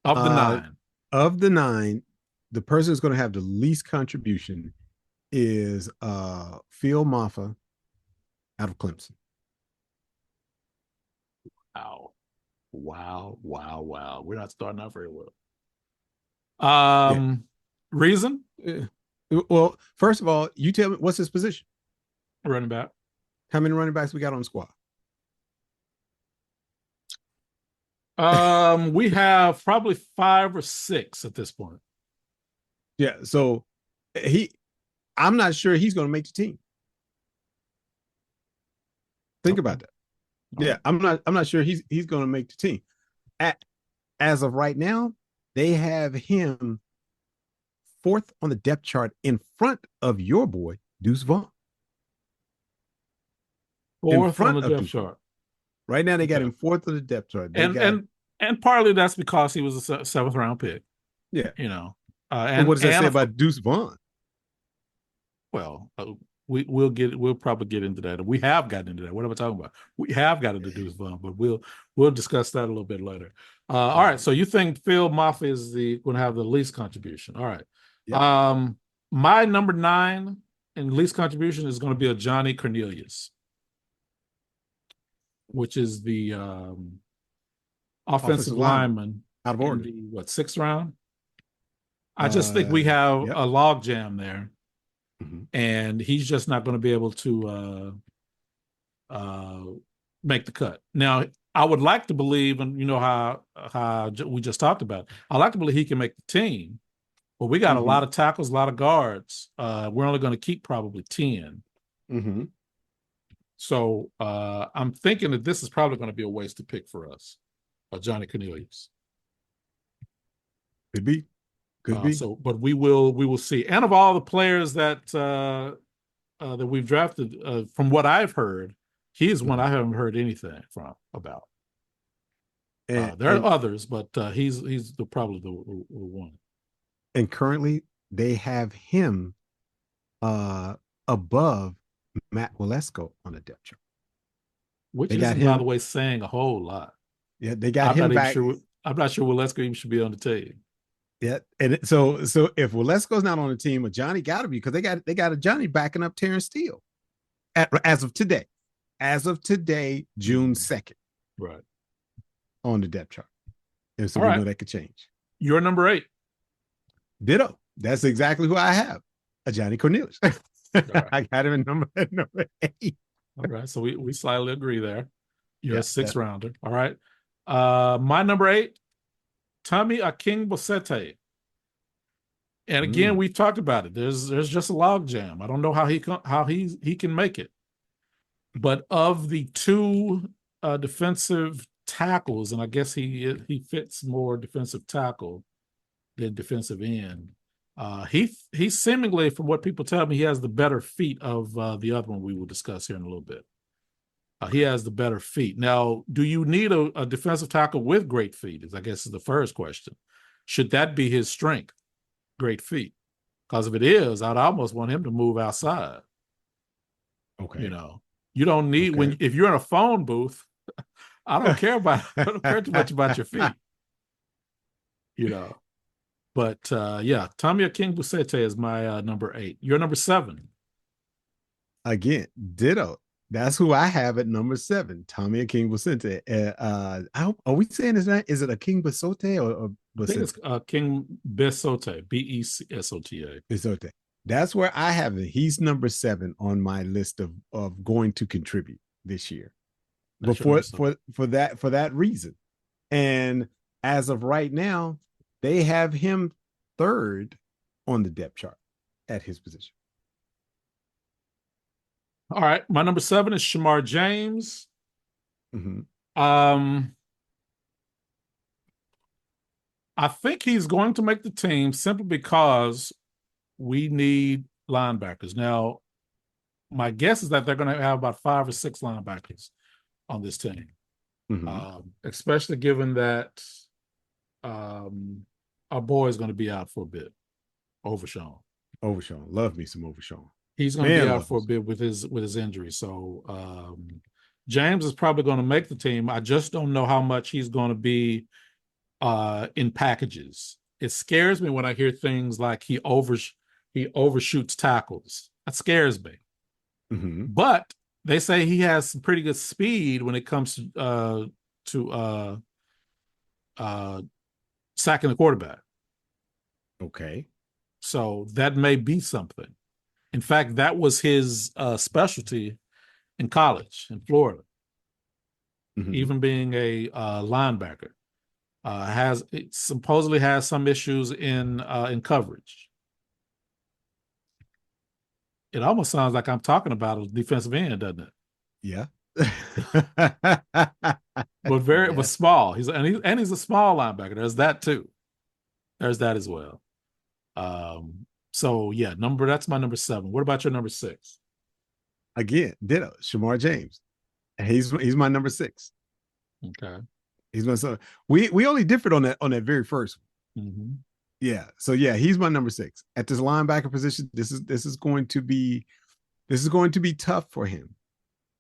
of the Uh, nine? of the nine, the person who's going to have the least contribution is Phil Maffa out of Clemson. Wow, wow. We're not starting out very well. Yeah. Reason? Yeah. Well, first of all, you tell me what's his position? Running back. How many running backs we got on the squad? We have probably 5 or 6 at this point. Yeah. So I'm not sure he's going to make the team. Think Okay. about that. Yeah, I'm not sure he's going to make the team. As of right now, they have him fourth on the depth chart in front of your boy Deuce Vaughn. In Fourth on front the of depth Deuce Vaughn. chart. Right now, they got Okay. him fourth on the depth chart. They And got and partly that's because he was a seventh round pick. yeah. You know, But what does that say of about Deuce Vaughn? well, we'll probably get into that. We have gotten into that. What am I talking about? We have got to deduce fun, but we'll discuss that a little bit later. All right. So you think Phil Maffa is going to have the least contribution? All right. Yep. My number 9 and least contribution is going to be a Johnny Cornelius, which is the offensive lineman out of in Oregon. the 6th round. I just think we have Yep. a log jam there. Mm-hmm. And he's just not going to be able to make the cut. Now, I would like to believe, and you know how we just talked about, I like to believe he can make the team, but we got a lot of tackles, a lot of guards. We're only going to keep probably 10. Mm-hmm. So I'm thinking that this is probably going to be a wasted pick for us, Johnny Cornelius. Could be. But we will see. And of all the players that we've drafted, from what I've heard, he is one I haven't heard anything from about. There are others, but he's probably the one. And currently, they have him above Matt Walesko on the depth chart. Which they got isn't, him, by the way, saying a whole lot. Yeah, they got him back. I'm not sure Walesko even should be on the team. Yeah, and so if Walesko's not on the team, or Johnny got to be, because they got a Johnny backing up Terrence Steele as of today, June 2nd, right, on the depth chart, and so all we right. know that could change. You're number 8. Ditto. That's exactly who I have, a Johnny Cornelius. Right. I got him in number 8. All right, so we slightly agree there. You're a 6th rounder. All right, my number 8. Tommy Akingbosete. And again, we've talked about it. There's just a log jam. I don't know how he can make it. But of the 2 defensive tackles, and I guess he fits more defensive tackle than defensive end. He seemingly, from what people tell me, he has the better feet of the other one we will discuss here in a little bit. He has the better feet. Now, do you need a defensive tackle with great feet? I guess is the first question. Should that be his strength? Great feet. Because if it is, I'd almost want him to move outside. Okay. You know, you don't need if you're in a phone booth, I don't care too much about your feet. You know. But yeah, Tommy Akingbosete is my number 8. You're number 7. Again, ditto. That's who I have at number 7, Tommy Akingbosete. Are we saying his name? Is it Akingbosete or I think it's King Besote, Becsota. Besote. That's where I have it. He's number 7 on my list of going to contribute this year. For that reason. And as of right now, they have him 3rd on the depth chart at his position. All right. My number 7 is Shamar James. Mm-hmm. I think he's going to make the team simply because we need linebackers. Now, my guess is that they're going to have about 5 or 6 linebackers on this team, especially given that our boy is going to be out for a bit. Overshown. Overshown. Love me some Overshown. He's going to be Man, out love for me a some. bit with his injury. So James is probably going to make the team. I just don't know how much he's going to be in packages. It scares me when I hear things like he overshoots tackles. That scares me. Mhm. But they say he has some pretty good speed when it comes to uh, sacking the quarterback. Okay. So that may be something. In fact, that was his specialty in college in Florida, Mhm. even being a linebacker. Has it supposedly has some issues in coverage. It almost sounds like I'm talking about a defensive end, doesn't it? Yeah. But Yes. small. He's a small linebacker. There's that too. There's that as well. So yeah, that's my number 7. What about your number 6? Again, ditto. Shamar James. He's my number 6. Okay. He's my son. We only differed on that very first one. Mm-hmm. Yeah. So yeah, he's my number 6 at this linebacker position. This is going to be tough for him.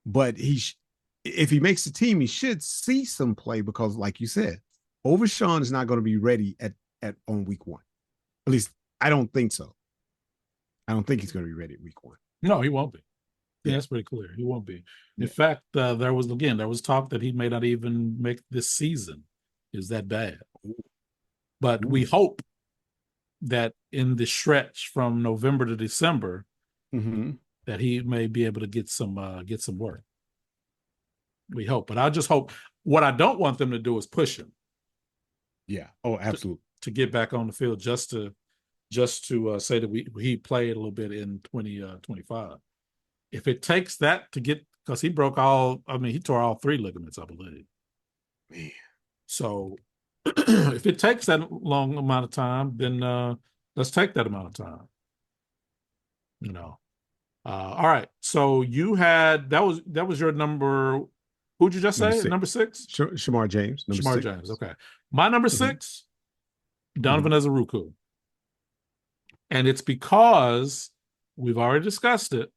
But if he makes the team, he should see some play because, like you said, Overshawn is not going to be ready at on week 1. At least I don't think so. I don't think he's going to be ready at week 1. No, he won't be. Yeah, Yeah. that's pretty clear. He won't be. In Yeah. fact, there was talk that he may not even make this season. Is that bad? But we Ooh. hope that in the stretch from November to December, Mm-hmm. that he may be able to get some work. We hope, but I just hope. What I don't want them to do is push him Yeah. Oh, to, absolutely. to get back on the field just to say that he played a little bit in 2025. If it takes that to get, because he tore all 3 ligaments, I believe. Man. So if it takes that long amount of time, then let's take that amount of time. You know. All right. So you had that was your number. Who'd you just Number say? 6. Number 6? Shamar James, number Shamar 6. James. Okay. My number Mm-hmm. 6, Mm-hmm. Donovan Ezeruku. And it's because we've already discussed it.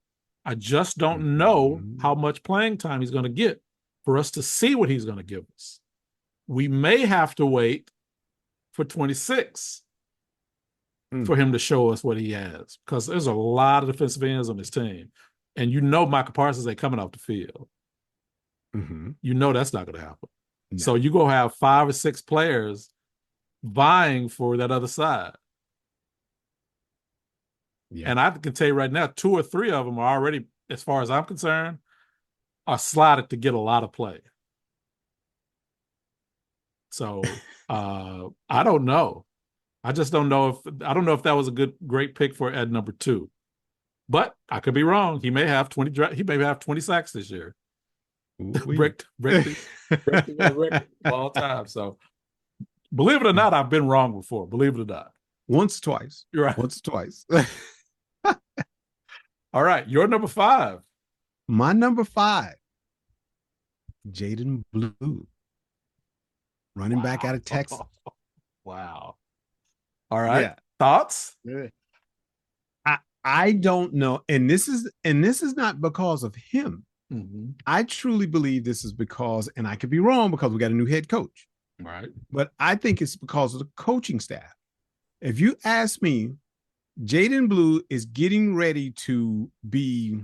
I just don't know Mm-hmm. how much playing time he's going to get for us to see what he's going to give us. We may have to wait for 26 Mm. for him to show us what he has because there's a lot of defensive ends on this team. And Micah Parsons ain't coming off the field. Mm-hmm. That's not going to happen. No. So you're going to have 5 or 6 players vying for that other side. Yeah. And I can tell you right now, 2 or 3 of them are already, as far as I'm concerned, are slotted to get a lot of play. So I don't know. I just don't know if that was a great pick for at number 2. But I could be wrong. He may have 20 sacks this year. Ooh-wee. break the record of all time. So believe it or not, I've been wrong before. Believe it or not. Once, twice. You're right. Once, twice. All right. You're number 5. My number 5, Jaden Blue, running back out Wow. of Texas. Wow. All right. Yeah. Thoughts? I don't know, and this is not because of him. Mm-hmm. I truly believe this is because, and I could be wrong because we got a new head coach, Right. but I think it's because of the coaching staff. If you ask me, Jaden Blue is getting ready to be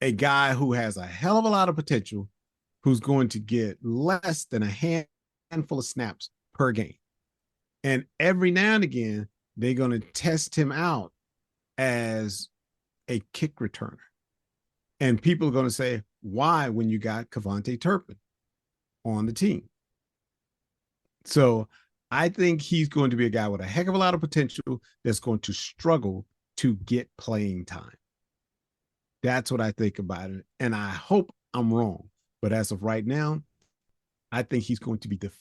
a guy who has a hell of a lot of potential, who's going to get less than a handful of snaps per game. And every now and again, they're going to test him out as a kick returner. And people are going to say, why when you got Cavante Turpin on the team? So I think he's going to be a guy with a heck of a lot of potential that's going to struggle to get playing time. That's what I think about it. And I hope I'm wrong. But as of right now, I think he's going to be the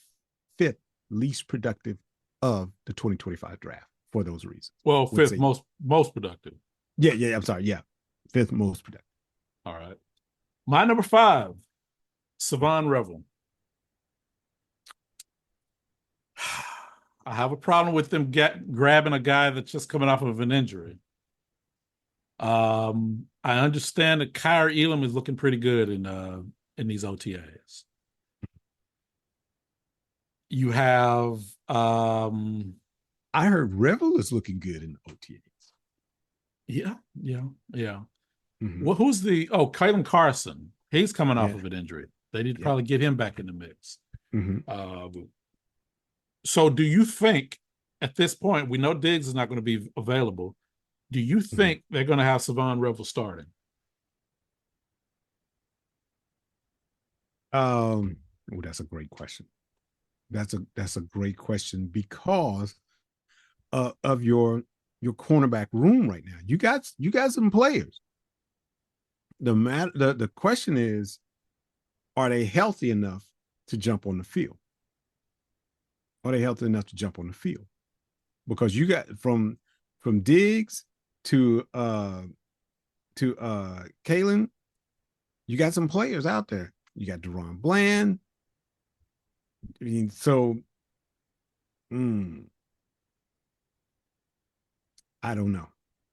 5th least productive of the 2025 draft for those reasons. Well, 5th most productive. Yeah. I'm sorry. Yeah. 5th most productive. All right. My number 5, Savon Revel. I have a problem with them grabbing a guy that's just coming off of an injury. I understand that Kyrie Elam is looking pretty good in these OTAs. You have I heard Revel is looking good in the OTAs. yeah. Mm-hmm. Well, who's Kylan Carson? He's coming off Yeah. of an injury. They need to Yeah. probably get him back in the mix. Mm-hmm. So do you think at this point, we know Diggs is not going to be available. Do you think they're going to have Savon Revel starting? Oh, that's a great question. That's a great question because of your cornerback room right now. You got some players. The question is, are they healthy enough to jump on the field? Are they healthy enough to jump on the field? Because you got from Diggs to Kalen, you got some players out there. You got Deron Bland. I mean, so I don't know.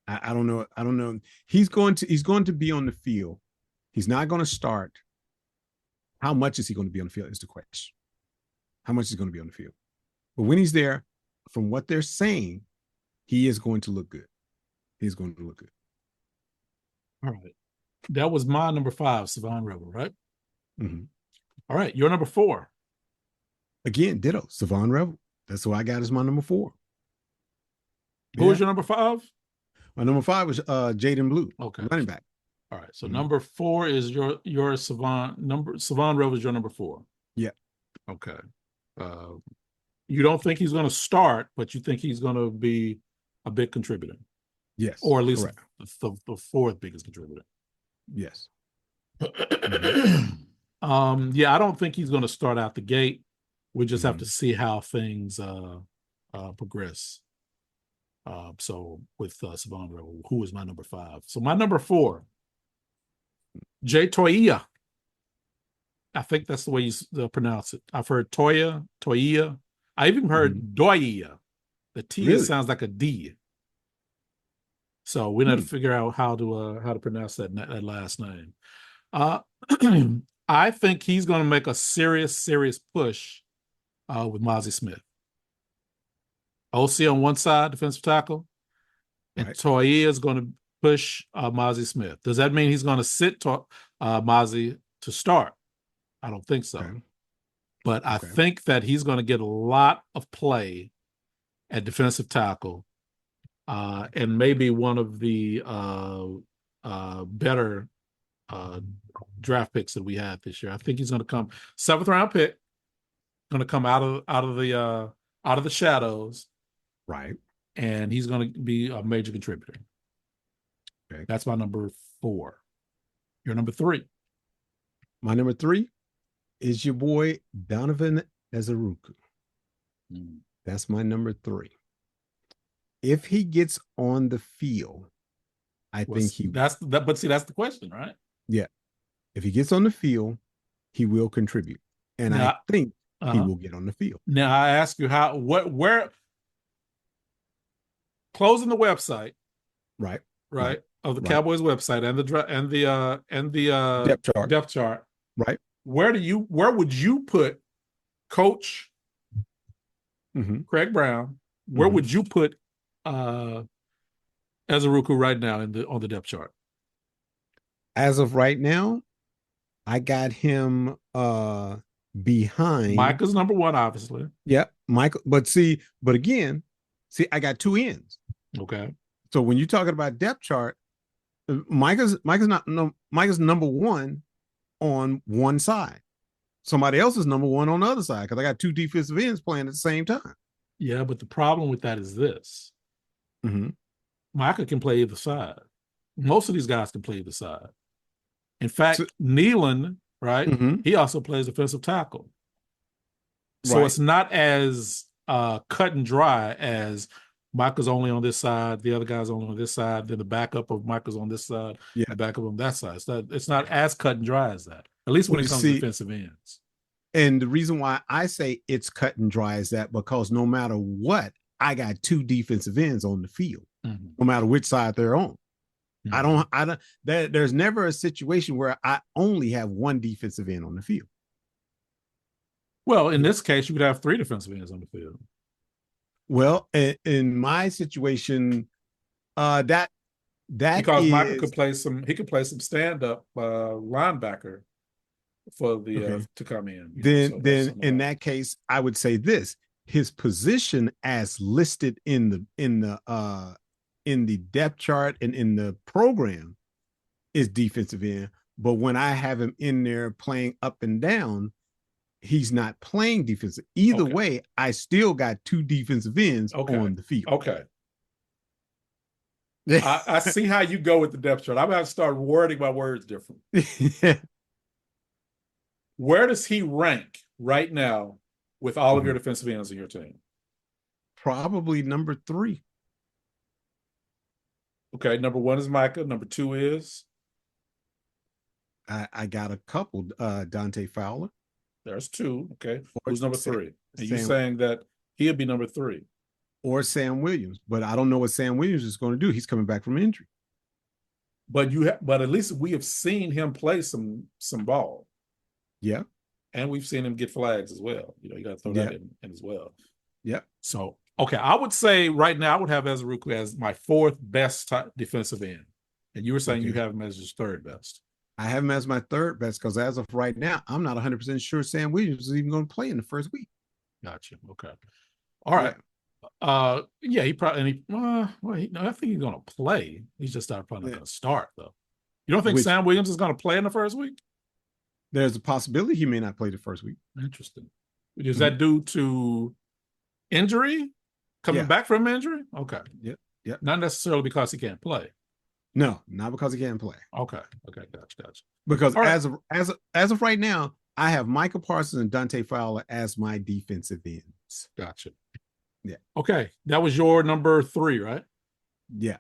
I don't know. I don't know. He's going to be on the field. He's not going to start. How much is he going to be on the field is the question. How much is he going to be on the field? But when he's there, from what they're saying, he is going to look good. He's going to look good. All right. That was my number 5, Savon Revel, right? Mm-hmm. All right. Your number 4. Again, ditto. Savon Revel. That's who I got as my number 4. Who was your number 5? My number 5 was Jaden Blue, running back. All right. So number 4 is your Savon Revel is your number 4. Yeah. Okay. You don't think he's going to start, but you think he's going to be a big contributor. Yes. Or at least the 4th biggest contributor. Yes. Yeah, I don't think he's going to start out the gate. We just have to see how things progress. So with Savon Revel, who is my number 5? So my number 4, Jay Toia. I think that's the way you pronounce it. I've heard Toia. I even heard Doia. The T sounds like a D. So we need to figure out how to pronounce that last name. I think he's going to make a serious push with Mozzie Smith. OC on one side, defensive tackle, and Toia is going to push Mozzie Smith. Does that mean he's going to sit Mozzie to start? I don't think so. Okay. But I think that he's going to get a lot of play at defensive tackle, and maybe one of the better draft picks that we had this year. I think he's going to come 7th round pick, going to come out of the shadows, right? And he's going to be a major contributor. Okay, that's my number 4. Your number 3. My number 3 is your boy Donovan Ezeruku. That's my number 3. If he gets on the field, I think he. That's that. But see, that's the question, right? Yeah. If he gets on the field, he will contribute, and now, I think he will get on the field. Now I ask you where closing the website, right, of the Cowboys website and the depth chart, right? Where would you put Coach Craig Brown? Where would you put Ezeruku right now on the depth chart? As of right now, I got him behind Micah's number 1, obviously. Yeah, Michael. But again, I got 2 ends. Okay. So when you're talking about depth chart, Micah's number 1 on one side. Somebody else is number 1 on the other side because I got 2 defensive ends playing at the same time. Yeah, but the problem with that is this. Micah can play either side. Most of these guys can play either side. In fact, Nealon, right? He also plays defensive tackle. So it's not as cut and dry as Micah's only on this side, the other guy's only on this side, then the backup of Micah's on this side, the backup on that side. It's not as cut and dry as that. At least when it comes to defensive ends. And the reason why I say it's cut and dry is that because no matter what, I got two defensive ends on the field, no matter which side they're on. I don't, there's never a situation where I only have one defensive end on the field. Well, in this case, you could have three defensive ends on the field. Well, in my situation, that because is, Michael could play some, he could play some stand up linebacker for the okay. to come in. Then in that case, I would say this: his position as listed in the depth chart and in the program is defensive end. But when I have him in there playing up and down, he's not playing defensive. Either way, I still got two defensive ends on the field. Okay. I see how you go with the depth chart. I'm going to start wording my words different. Where does he rank right now with all of your defensive ends on your team? Probably number 3. Okay, number 1 is Micah. Number 2 is? I got a couple. Dante Fowler. There's 2. Okay. Who's number 3? And you saying that he'll be number 3? Or Sam Williams, but I don't know what Sam Williams is going to do. He's coming back from injury. But but at least we have seen him play some ball. Yeah. And we've seen him get flags as well. You got to throw that in as well. Yeah. So, okay, I would say right now I would have Ezeruku as my 4th best defensive end. And you were saying you have him as his 3rd best. I have him as my 3rd best because as of right now, I'm not 100% sure Sam Williams is even going to play in the first week. Gotcha. Okay. All right. Yeah, he probably, I think he's going to play. He's just probably not going to start, though. You don't think Sam Williams is going to play in the first week? There's a possibility he may not play the first week. Interesting. Is that due to injury? Coming back from injury? Okay. Yep. Not necessarily because he can't play. No, not because he can't play. Okay. Gotcha. Because as of right now, I have Micah Parsons and Dante Fowler as my defensive ends. Gotcha. Yeah. Okay. That was your number 3, right? Yeah.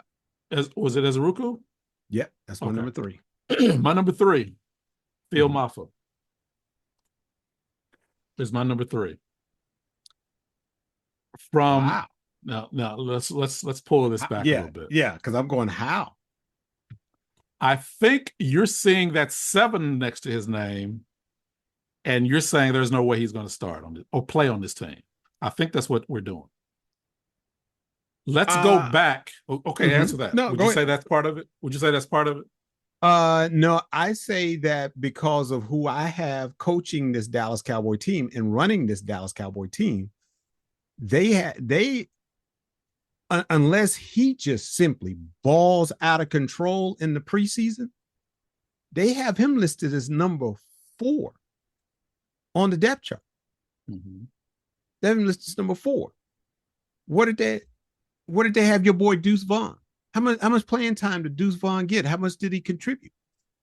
Was it Ezeruku? Yeah, that's my number 3. My number 3, Phil Maffa, is my number 3. Now let's pull this back a little bit. Yeah, because I'm going how? I think you're seeing that 7 next to his name, and you're saying there's no way he's going to start on it or play on this team. I think that's what we're doing. Let's go back. Okay, answer that. No, would you say that's part of it? Would you say that's part of it? No, I say that because of who I have coaching this Dallas Cowboy team and running this Dallas Cowboy team, unless he just simply balls out of control in the preseason, they have him listed as number 4 on the depth chart. They have him listed as number 4. What did they have your boy Deuce Vaughn? How much playing time did Deuce Vaughn get? How much did he contribute?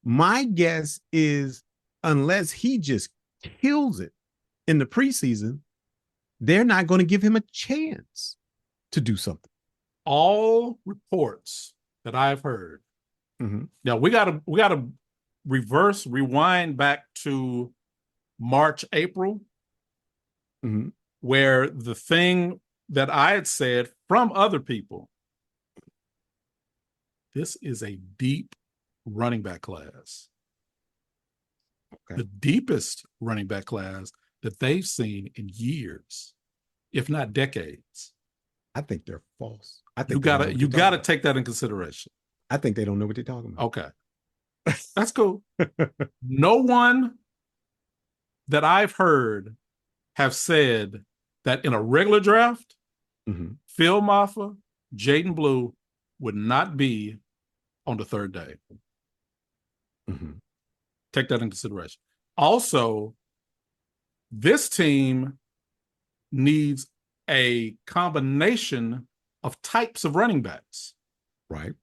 My guess is unless he just kills it in the preseason, they're not going to give him a chance to do something. All reports that I've heard. Now we gotta rewind back to March, April, where the thing that I had said from other people, this is a deep running back class. The deepest running back class that they've seen in years, if not decades. I think they're false. I think you gotta take that in consideration. I think they don't know what they're talking about. Okay. That's cool. No one that I've heard have said that in a regular draft, Phil Maffa, Jaden Blue would not be on the 3rd day. Take that in consideration. Also, this team needs a combination of types of running backs. Right.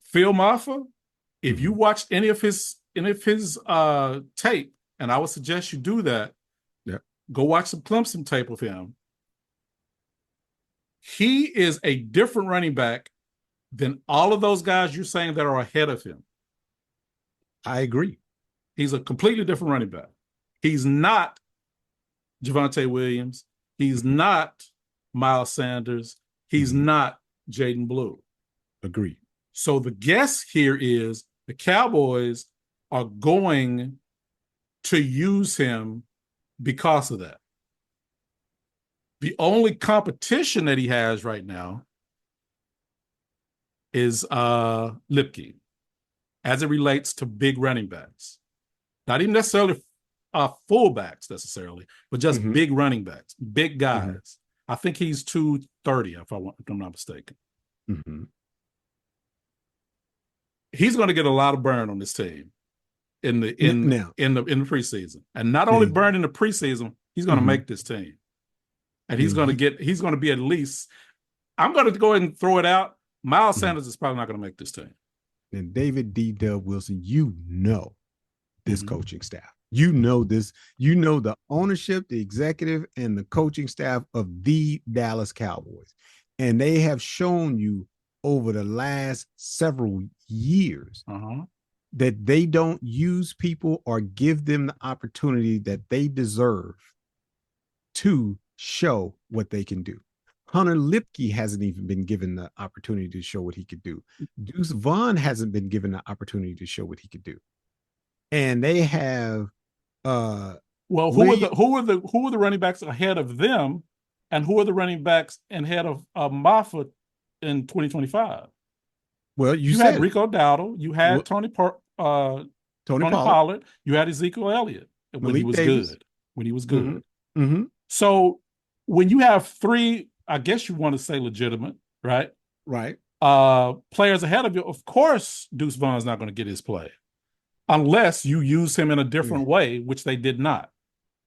Phil Maffa, if you watched any of his tape, and I would suggest you do that, go watch some Clemson tape with him. He is a different running back than all of those guys you're saying that are ahead of him. I agree. He's a completely different running back. He's not Javonte Williams. He's not Miles Sanders. He's not Jaden Blue. Agreed. So the guess here is the Cowboys are going to use him because of that. The only competition that he has right now is Lipke as it relates to big running backs. Not even necessarily fullbacks necessarily, but just big running backs, big guys. I think he's 230 if I'm not mistaken. He's going to get a lot of burn on this team in the preseason, and not only burn in the preseason, he's going to make this team, and he's going to be at least. I'm going to go ahead and throw it out. Miles Sanders is probably not going to make this team. And David D. Dub Wilson, this coaching staff. You know this. You know the ownership, the executive, and the coaching staff of the Dallas Cowboys. And they have shown you over the last several years that they don't use people or give them the opportunity that they deserve to show what they can do. Hunter Lipke hasn't even been given the opportunity to show what he could do. Deuce Vaughn hasn't been given the opportunity to show what he could do. And they have who are the running backs ahead of them, and who are the running backs ahead of Moffett in 2025? Well, you had Rico Dowdle, you had Tony Pollard, you had Ezekiel Elliott when he was good. So when you have three, I guess you want to say legitimate, right? Right. Players ahead of you, of course, Deuce Vaughn's not going to get his play unless you use him in a different way, which they did not.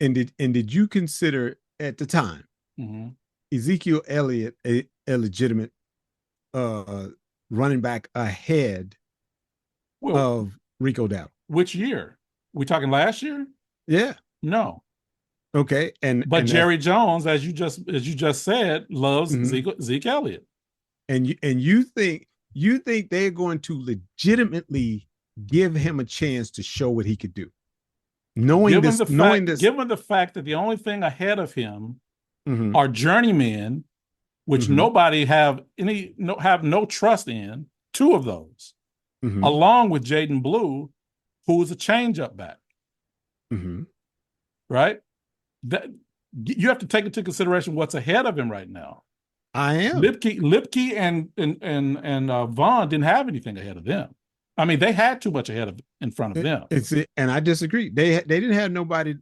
And did you consider at the time Ezekiel Elliott a legitimate running back ahead of Rico Dowdle? Which year? We talking last year? Yeah. No. Okay. But Jerry Jones, as you just said, loves Zeke Elliott. And you think they're going to legitimately give him a chance to show what he could do, given the fact that the only thing ahead of him are journeymen, which nobody have no trust in. Two of those, along with Jaden Blue, who is a change-up back. Right? That you have to take into consideration what's ahead of him right now. I am. Lipke and Vaughn didn't have anything ahead of them. I mean, they had too much in front of them. And I disagree. They didn't have nobody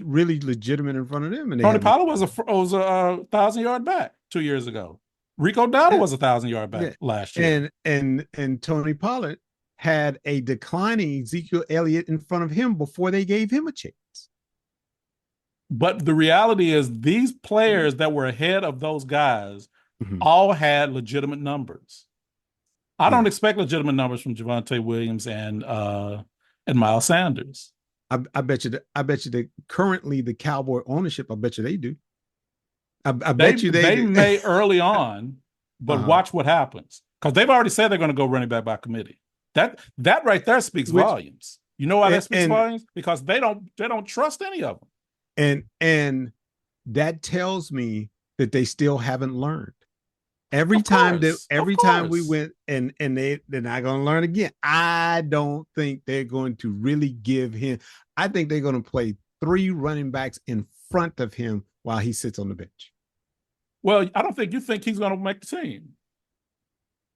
really legitimate in front of them. And Tony Pollard was a 1,000-yard back 2 years ago. Rico Dowdle was a 1,000-yard back last year. And Tony Pollard had a declining Ezekiel Elliott in front of him before they gave him a chance. But the reality is these players that were ahead of those guys all had legitimate numbers. I don't expect legitimate numbers from Javonte Williams and Miles Sanders. I bet you that currently the Cowboy ownership, I bet you they do. I bet you they may early on, but watch what happens. Because they've already said they're going to go running back by committee. That right there speaks volumes. You know why that speaks volumes? Because they don't trust any of them. And that tells me that they still haven't learned. Every time we went and they're not going to learn again. I don't think they're going to really give him. I think they're going to play three running backs in front of him while he sits on the bench. Well, I don't think you think he's going to make the team.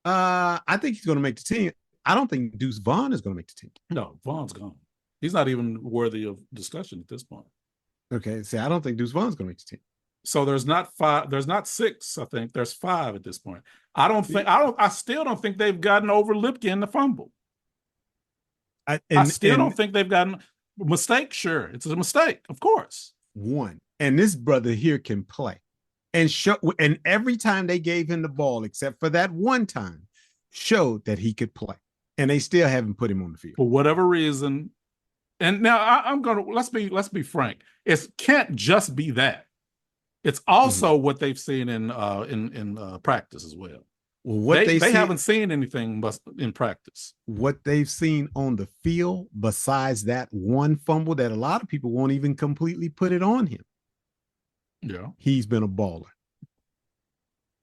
I think he's going to make the team. I don't think Deuce Vaughn is going to make the team. No, Vaughn's gone. He's not even worthy of discussion at this point. Okay, see, I don't think Deuce Vaughn's going to make the team. So there's not five. There's not six. I think there's five at this point. I still don't think they've gotten over Lipke in the fumble. I still don't think they've gotten mistake. Sure, it's a mistake, of course. And this brother here can play, and every time they gave him the ball, except for that one time, showed that he could play, and they still haven't put him on the field for whatever reason. And now I'm gonna let's be frank. It can't just be that. It's also what they've seen in practice as well. Well, They haven't seen anything in practice. what they've seen on the field, besides that one fumble that a lot of people won't even completely put it on him, Yeah. he's been a baller,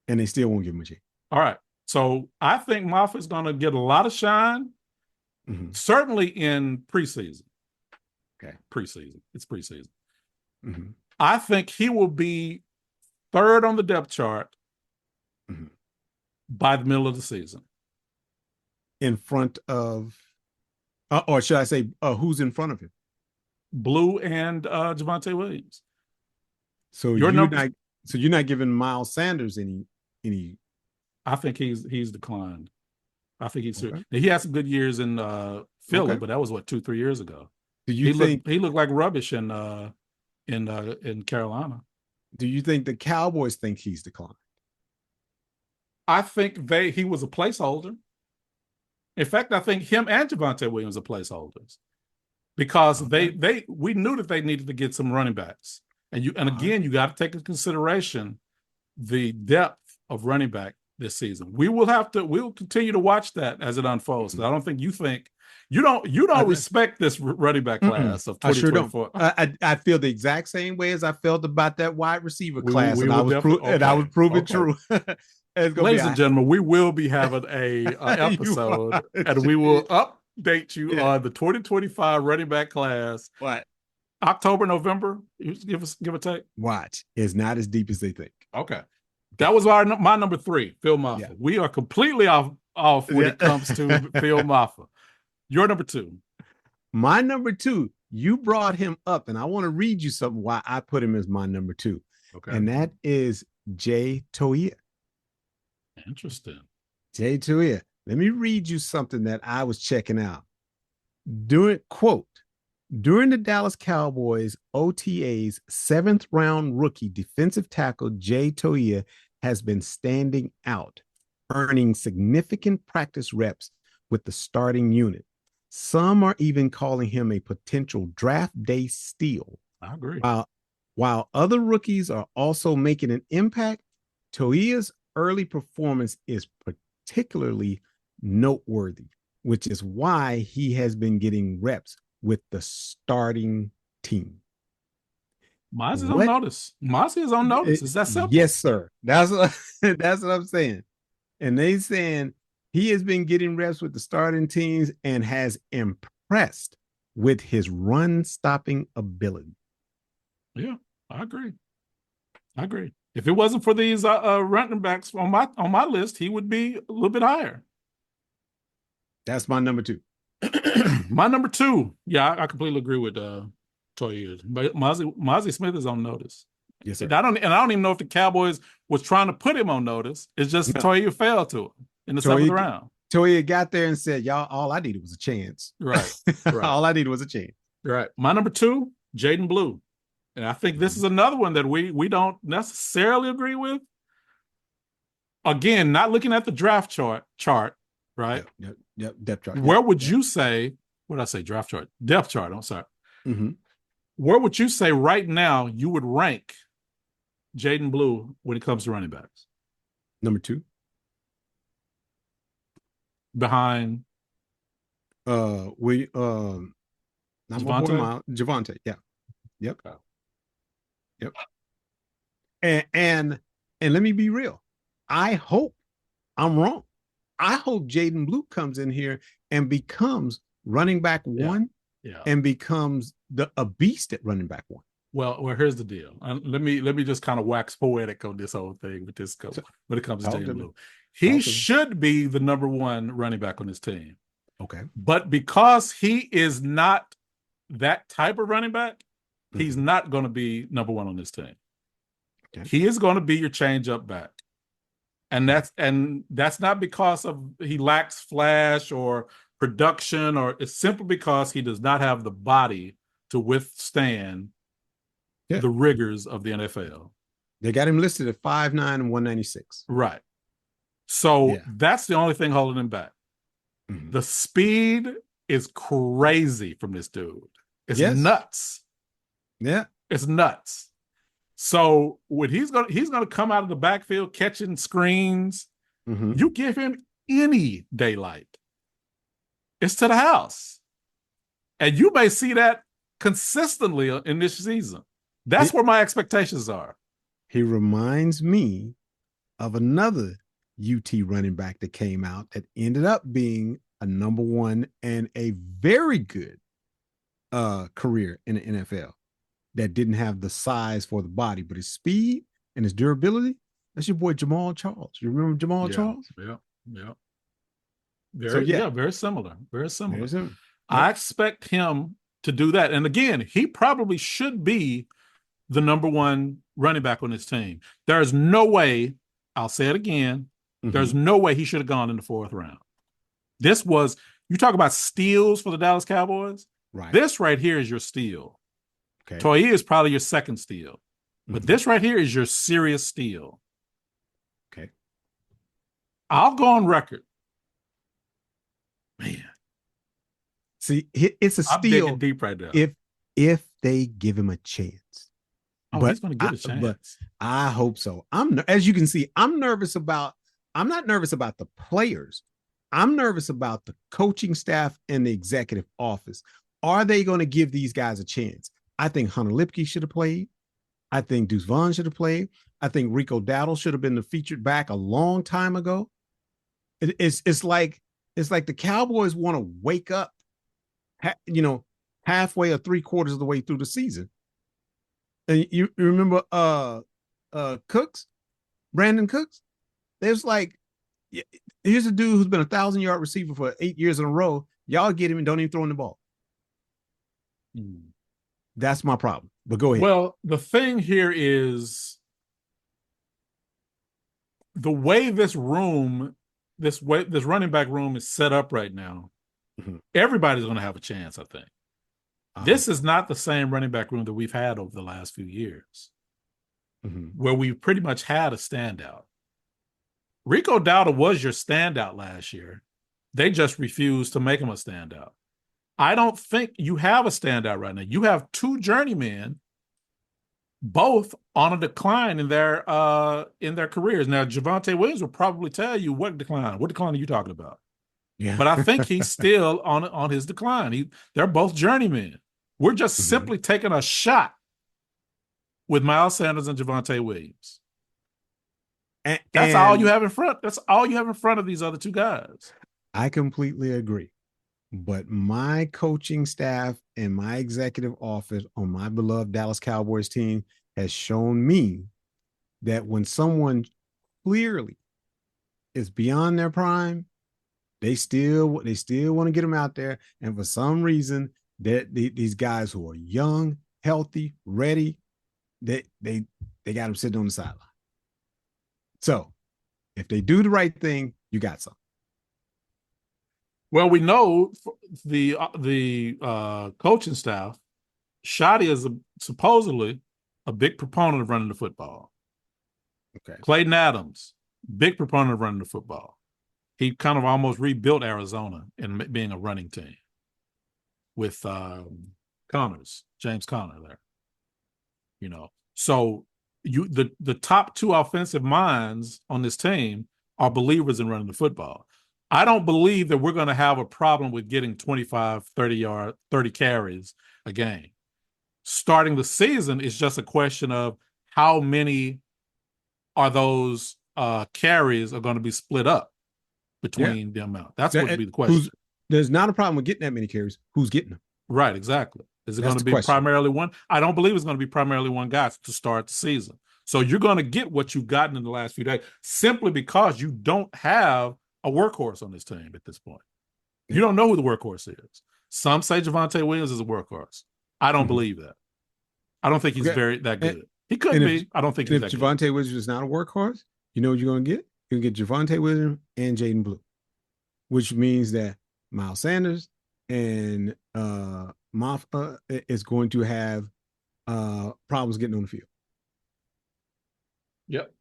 and they still won't give him a chance. All right. So I think Moffitt's going to get a lot of shine, certainly in preseason. Okay. Preseason. It's preseason. Mm-hmm. I think he will be third on the depth chart by the middle of the season. In front of, or should I say, who's in front of him? Blue and Javonte Williams. So you're not giving Miles Sanders any. I think he's declined. I think he had some good years in Philly, but that was what 2-3 years ago. Do you think he looked like rubbish in Carolina? Do you think the Cowboys think he's declined? I think he was a placeholder. In fact, I think him and Javonte Williams are placeholders because we knew that they needed to get some running backs, and again you got to take into consideration the depth of running back this season. We'll continue to watch that as it unfolds. I don't think you don't respect this running back class of 2024. I sure don't. I feel the exact same way as I felt about that wide receiver class, and I was proven true. Ladies and gentlemen, we will be having a episode, and we will update you on the 2025 running back class. What? October, November? Give a take. Watch. It's not as deep as they think. Okay. That was my number 3, Phil Maffa. Yeah. We are completely off when it comes to Phil Maffa. Your number 2. My number 2, you brought him up, and I want to read you something why I put him as my number 2. Okay. And that is Jay Toia. Interesting. Jay Toia. Let me read you something that I was checking out. During the Dallas Cowboys OTA's 7th round rookie defensive tackle Jay Toia has been standing out, earning significant practice reps with the starting unit. Some are even calling him a potential draft day steal. I agree. While other rookies are also making an impact, Toia's early performance is particularly noteworthy, which is why he has been getting reps with the starting team. Mozzie is on notice. Mozzie is on notice. Is that simple? Yes, sir. That's what I'm saying. And they saying he has been getting reps with the starting teams and has impressed with his run-stopping ability. Yeah, I agree. If it wasn't for these running backs on my list, he would be a little bit higher. That's my number 2. My number 2, yeah, I completely agree with Toya. But Mozzie Smith is on notice. Yes, sir. And I don't even know if the Cowboys was trying to put him on notice. It's just Toya fell to him in the 7th round. Toya got there and said, "Y'all, all I needed was a chance." Right. All I needed was a chance. Right. My number 2, Jaden Blue. And I think this is another one that we don't necessarily agree with. Again, not looking at the draft chart, right? Yep. Depth chart. Where would you say, what did I say? Draft chart. Depth chart. I'm sorry. Mm-hmm. Where would you say right now you would rank Jaden Blue when it comes to running backs? Number 2. Behind Javonte? Yeah. Yep. Okay. Yep. And let me be real. I hope I'm wrong. I hope Jaden Blue comes in here and becomes running back 1 and becomes a beast at running back 1. Well, here's the deal. Let me just kind of wax poetic on this whole thing with this coach when it comes to Jaden Blue. He should be the number 1 running back on his team. Okay. But because he is not that type of running back, he's not going to be number 1 on this team. Okay. He is going to be your change-up back. And that's not because he lacks flash or production, or it's simply because he does not have the body to withstand the rigors of the NFL. They got him listed at 5'9" and 196. Right. So that's the only thing holding him back. Mm-hmm. The speed is crazy from this dude. It's nuts. Yeah. It's nuts. So when he's gonna come out of the backfield catching screens, Mm-hmm. You give him any daylight, it's to the house. And you may see that consistently in this season. That's He, where my expectations are. he reminds me of another UT running back that came out that ended up being a number one and a very good career in the NFL that didn't have the size for the body, but his speed and his durability. That's your boy Jamal Charles. You remember Jamal Yeah, Charles? yeah, yeah. So Very, yeah, yeah, very similar. Very similar. there's him. Yep. I expect him to do that. And again, he probably should be the number one running back on this team. There's no way, I'll say it again, Mm-hmm. there's no way he should have gone in the fourth round. This was, you talk about steals for the Dallas Cowboys. Right. This right here is your steal. Okay. Toye is probably your second steal. But Mm-hmm. this right here is your serious steal. Okay. I'll go on record. Man, See, it's a I'm digging steal deep right now. if they give him a chance. Oh, But he's going to get a chance. But I hope so. As you can see, I'm nervous about. I'm not nervous about the players. I'm nervous about the coaching staff and the executive office. Are they going to give these guys a chance? I think Hunter Lipke should have played. I think Deuce Vaughn should have played. I think Rico Dowdle should have been the featured back a long time ago. It's like the Cowboys want to wake up, halfway or 3/4 of the way through the season. And you remember Cooks, Brandon Cooks? There's like, here's a dude who's been 1,000-yard receiver for 8 years in a row. Y'all get him and don't even throw in the ball. That's my problem. But go ahead. Well, the thing here is the way this running back room is set up right now. Mm-hmm. Everybody's going to have a chance, I think. This is not the same running back room that we've had over the last few years, where we pretty much had a standout. Rico Dowdle was your standout last year. They just refused to make him a standout. I don't think you have a standout right now. You have two journeymen, both on a decline in their careers. Now, Javonte Williams will probably tell you what decline. What decline are you talking about? Yeah. But I think he's still on his decline. They're both journeymen. We're just simply taking a shot with Miles Sanders and Javonte Williams. That's all you have in front. That's all you have in front of these other two guys. I completely agree. But my coaching staff and my executive office on my beloved Dallas Cowboys team has shown me that when someone clearly is beyond their prime, they still want to get them out there. And for some reason, these guys who are young, healthy, ready, they got them sitting on the sideline. So if they do the right thing, you got something. Well, we know the coaching staff, Shotty is supposedly a big proponent of running the football. Okay. Clayton Adams, big proponent of running the football. He kind of almost rebuilt Arizona in being a running team with James Conner there. So the top two offensive minds on this team are believers in running the football. I don't believe that we're going to have a problem with getting 25, 30 carries a game. Starting the season is just a question of how many are those carries are going to be split up between the amount. That's what would be the question. There's not a problem with getting that many carries. Who's getting them? Right, exactly. Is it going to be primarily one? I don't believe it's going to be primarily one guy to start the season. So you're going to get what you've gotten in the last few days simply because you don't have a workhorse on this team at this point. You don't know who the workhorse is. Some say Javonte Williams is a workhorse. I don't believe that. I don't think he's that good. He could be. I don't think he's that good. If Javonte Williams is not a workhorse, you know what you're going to get? You're going to get Javonte Williams and Jaden Blue, which means that Miles Sanders and Maffa is going to have problems getting on the field. Yep.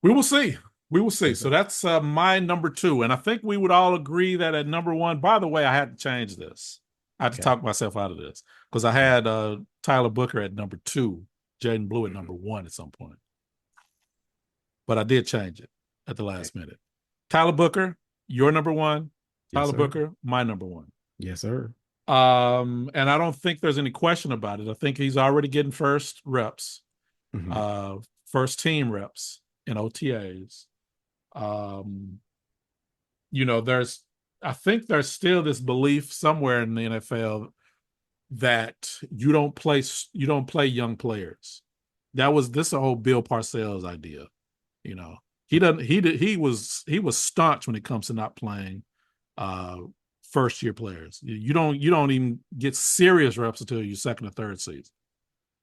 We will see. We will see. So that's my number 2. And I think we would all agree that at number 1, by the way, I had to change this. I had to talk myself out of this because I had Tyler Booker at number 2, Jaden Blue at number 1 at some point. But I did change it at the last minute. Tyler Booker, your number one. Yes, Tyler sir. Booker, my number one. Yes, sir. And I don't think there's any question about it. I think he's already getting first reps, Mhm. uh, first team reps in OTAs. Um, there's I think there's still this belief somewhere in the NFL that you don't play young players. This a whole Bill Parcells idea. You know, he doesn't he was staunch when it comes to not playing uh first year players. You don't even get serious reps until your second or third season.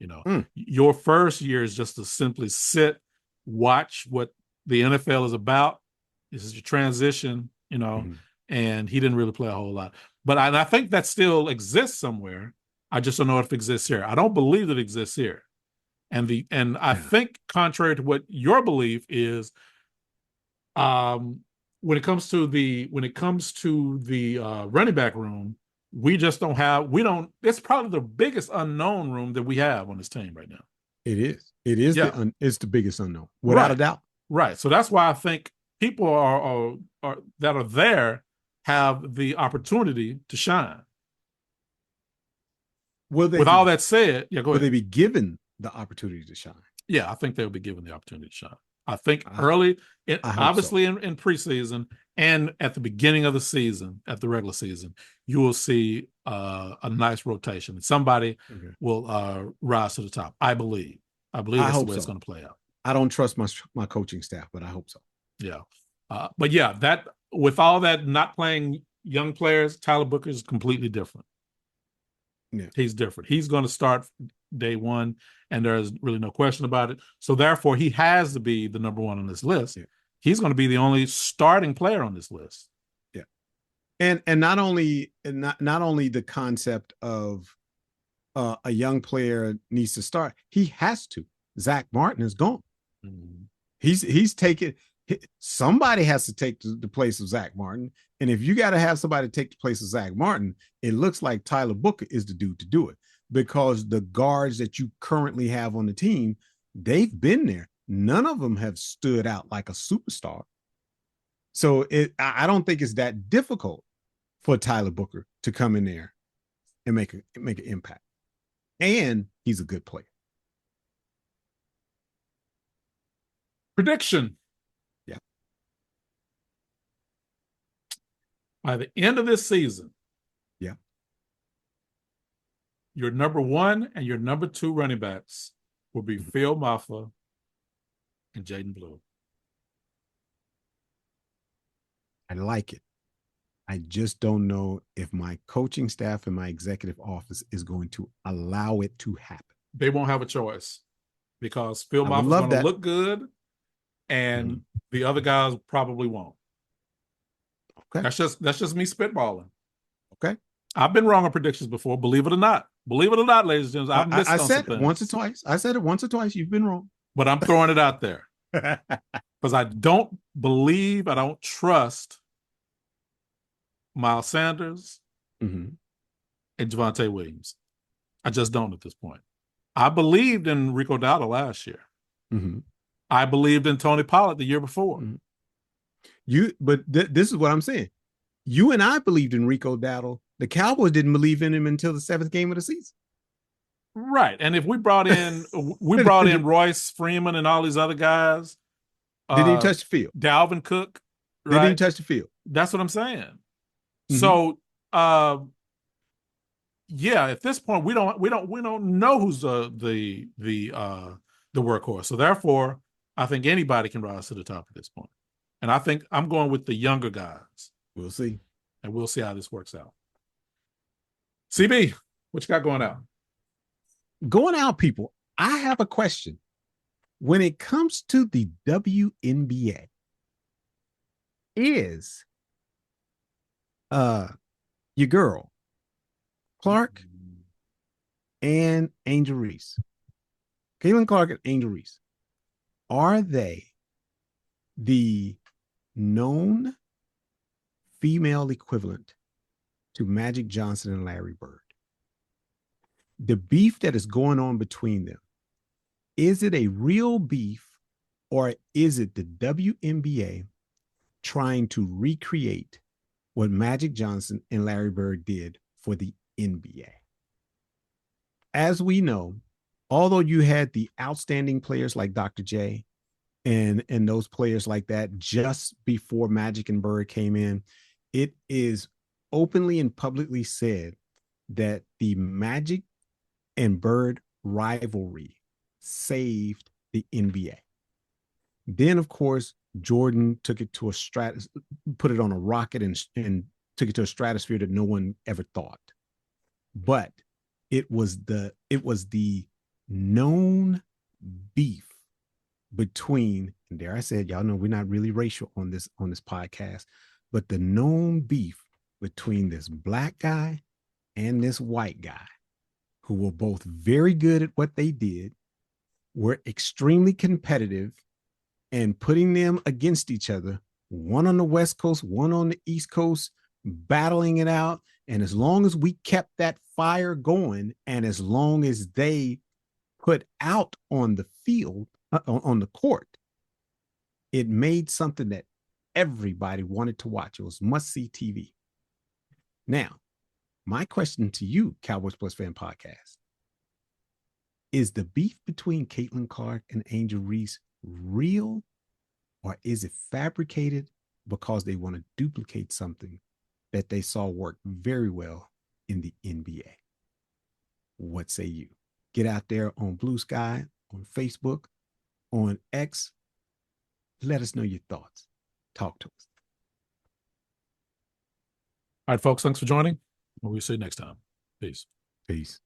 Mm. Your first year is just to simply sit, watch what the NFL is about. This is your transition, Mhm. and he didn't really play a whole lot. But I think that still exists somewhere. I just don't know if it exists here. I don't believe it exists here. And I Yeah. think contrary to what your belief is, um, when it comes to the running back room, we just don't have we don't. It's probably the biggest unknown room that we have on this team right now. It is. It is Yeah, it's the biggest unknown, without a right, doubt. right. So that's why I think people are that are there have the opportunity to shine. Will they With all be that said, yeah, go will they ahead. be given the opportunity to shine? Yeah, I think they'll be given the opportunity to shine. I think I, early, I hope so. obviously in preseason and at the beginning of the season, at the regular season, you will see a nice rotation. Somebody Okay. will rise to the top. I believe. I believe I that's the hope way it's so. going to play out. I don't trust my coaching staff, but I hope so. Yeah. But yeah, that with all that not playing young players, Tyler Booker is completely different. Yeah. He's different. He's going to start day one, and there's really no question about it. So therefore, he has to be the number one on this list. Yeah. He's going to be the only starting player on this list. Yeah. And not only the concept of a young player needs to start, he has to. Zach Martin is gone. Mm-hmm. He's taken. Somebody has to take the place of Zach Martin, and if you got to have somebody take the place of Zach Martin, it looks like Tyler Booker is the dude to do it, because the guards that you currently have on the team, they've been there. None of them have stood out like a superstar. So I don't think it's that difficult for Tyler Booker to come in there and make an impact. And he's a good player. Prediction: Yeah. by the end of this season, Yeah. your number one and your number two running backs will be Phil Maffa and Jaden Blue. I like it. I just don't know if my coaching staff and my executive office is going to allow it to happen. They won't have a choice because Phil I would Maffa is love going to that. look good, and the other guys probably won't. Okay. That's just me spitballing. Okay. I've been wrong on predictions before, believe it or not. Believe it or not, ladies and gentlemen, I've I missed on some said it once or things, twice. I said it once or twice. You've been wrong. but I'm throwing it out there because I don't trust Miles Sanders Mhm. and Javonte Williams. I just don't at this point. I believed in Rico Dowdle last year. Mhm. I believed in Tony Pollard the year before. Mhm. This is what I'm saying. You and I believed in Rico Dowdle. The Cowboys didn't believe in him until the seventh game of the season. Right. And if we brought in Royce Freeman and all these other guys, Didn't even uh touch the field. Dalvin Cook, Didn't even right? touch the field. That's what I'm saying. Mhm. So yeah, at this point we don't know who's the workhorse. So therefore, I think anybody can rise to the top at this point. And I think I'm going with the younger guys, We'll see. and we'll see how this works out. CB, what you got going out? Going out, people, I have a question. When it comes to the WNBA, is your girl Clark and Angel Reese, Caitlin Clark and Angel Reese, are they the known female equivalent to Magic Johnson and Larry Bird? The beef that is going on between them, is it a real beef, or is it the WNBA trying to recreate what Magic Johnson and Larry Bird did for the NBA. As we know, although you had the outstanding players like Dr. J and those players like that just before Magic and Bird came in, it is openly and publicly said that the Magic and Bird rivalry saved the NBA. Then, of course, Jordan took it to put it on a rocket and took it to a stratosphere that no one ever thought. But it was the known beef between, and there I said, y'all know we're not really racial on this podcast, but the known beef between this black guy and this white guy, who were both very good at what they did, were extremely competitive, and putting them against each other, one on the West Coast, one on the East Coast, battling it out. And as long as we kept that fire going, and as long as they put out on the field, on the court, it made something that everybody wanted to watch. It was must-see TV. Now, my question to you, Cowboys Plus Fan Podcast, is the beef between Caitlin Clark and Angel Reese real, or is it fabricated because they want to duplicate something that they saw work very well in the NBA? What say you? Get out there on Blue Sky, on Facebook, on X. Let us know your thoughts. Talk to us. All right, folks, thanks for joining. We'll see you next time. Peace. Peace.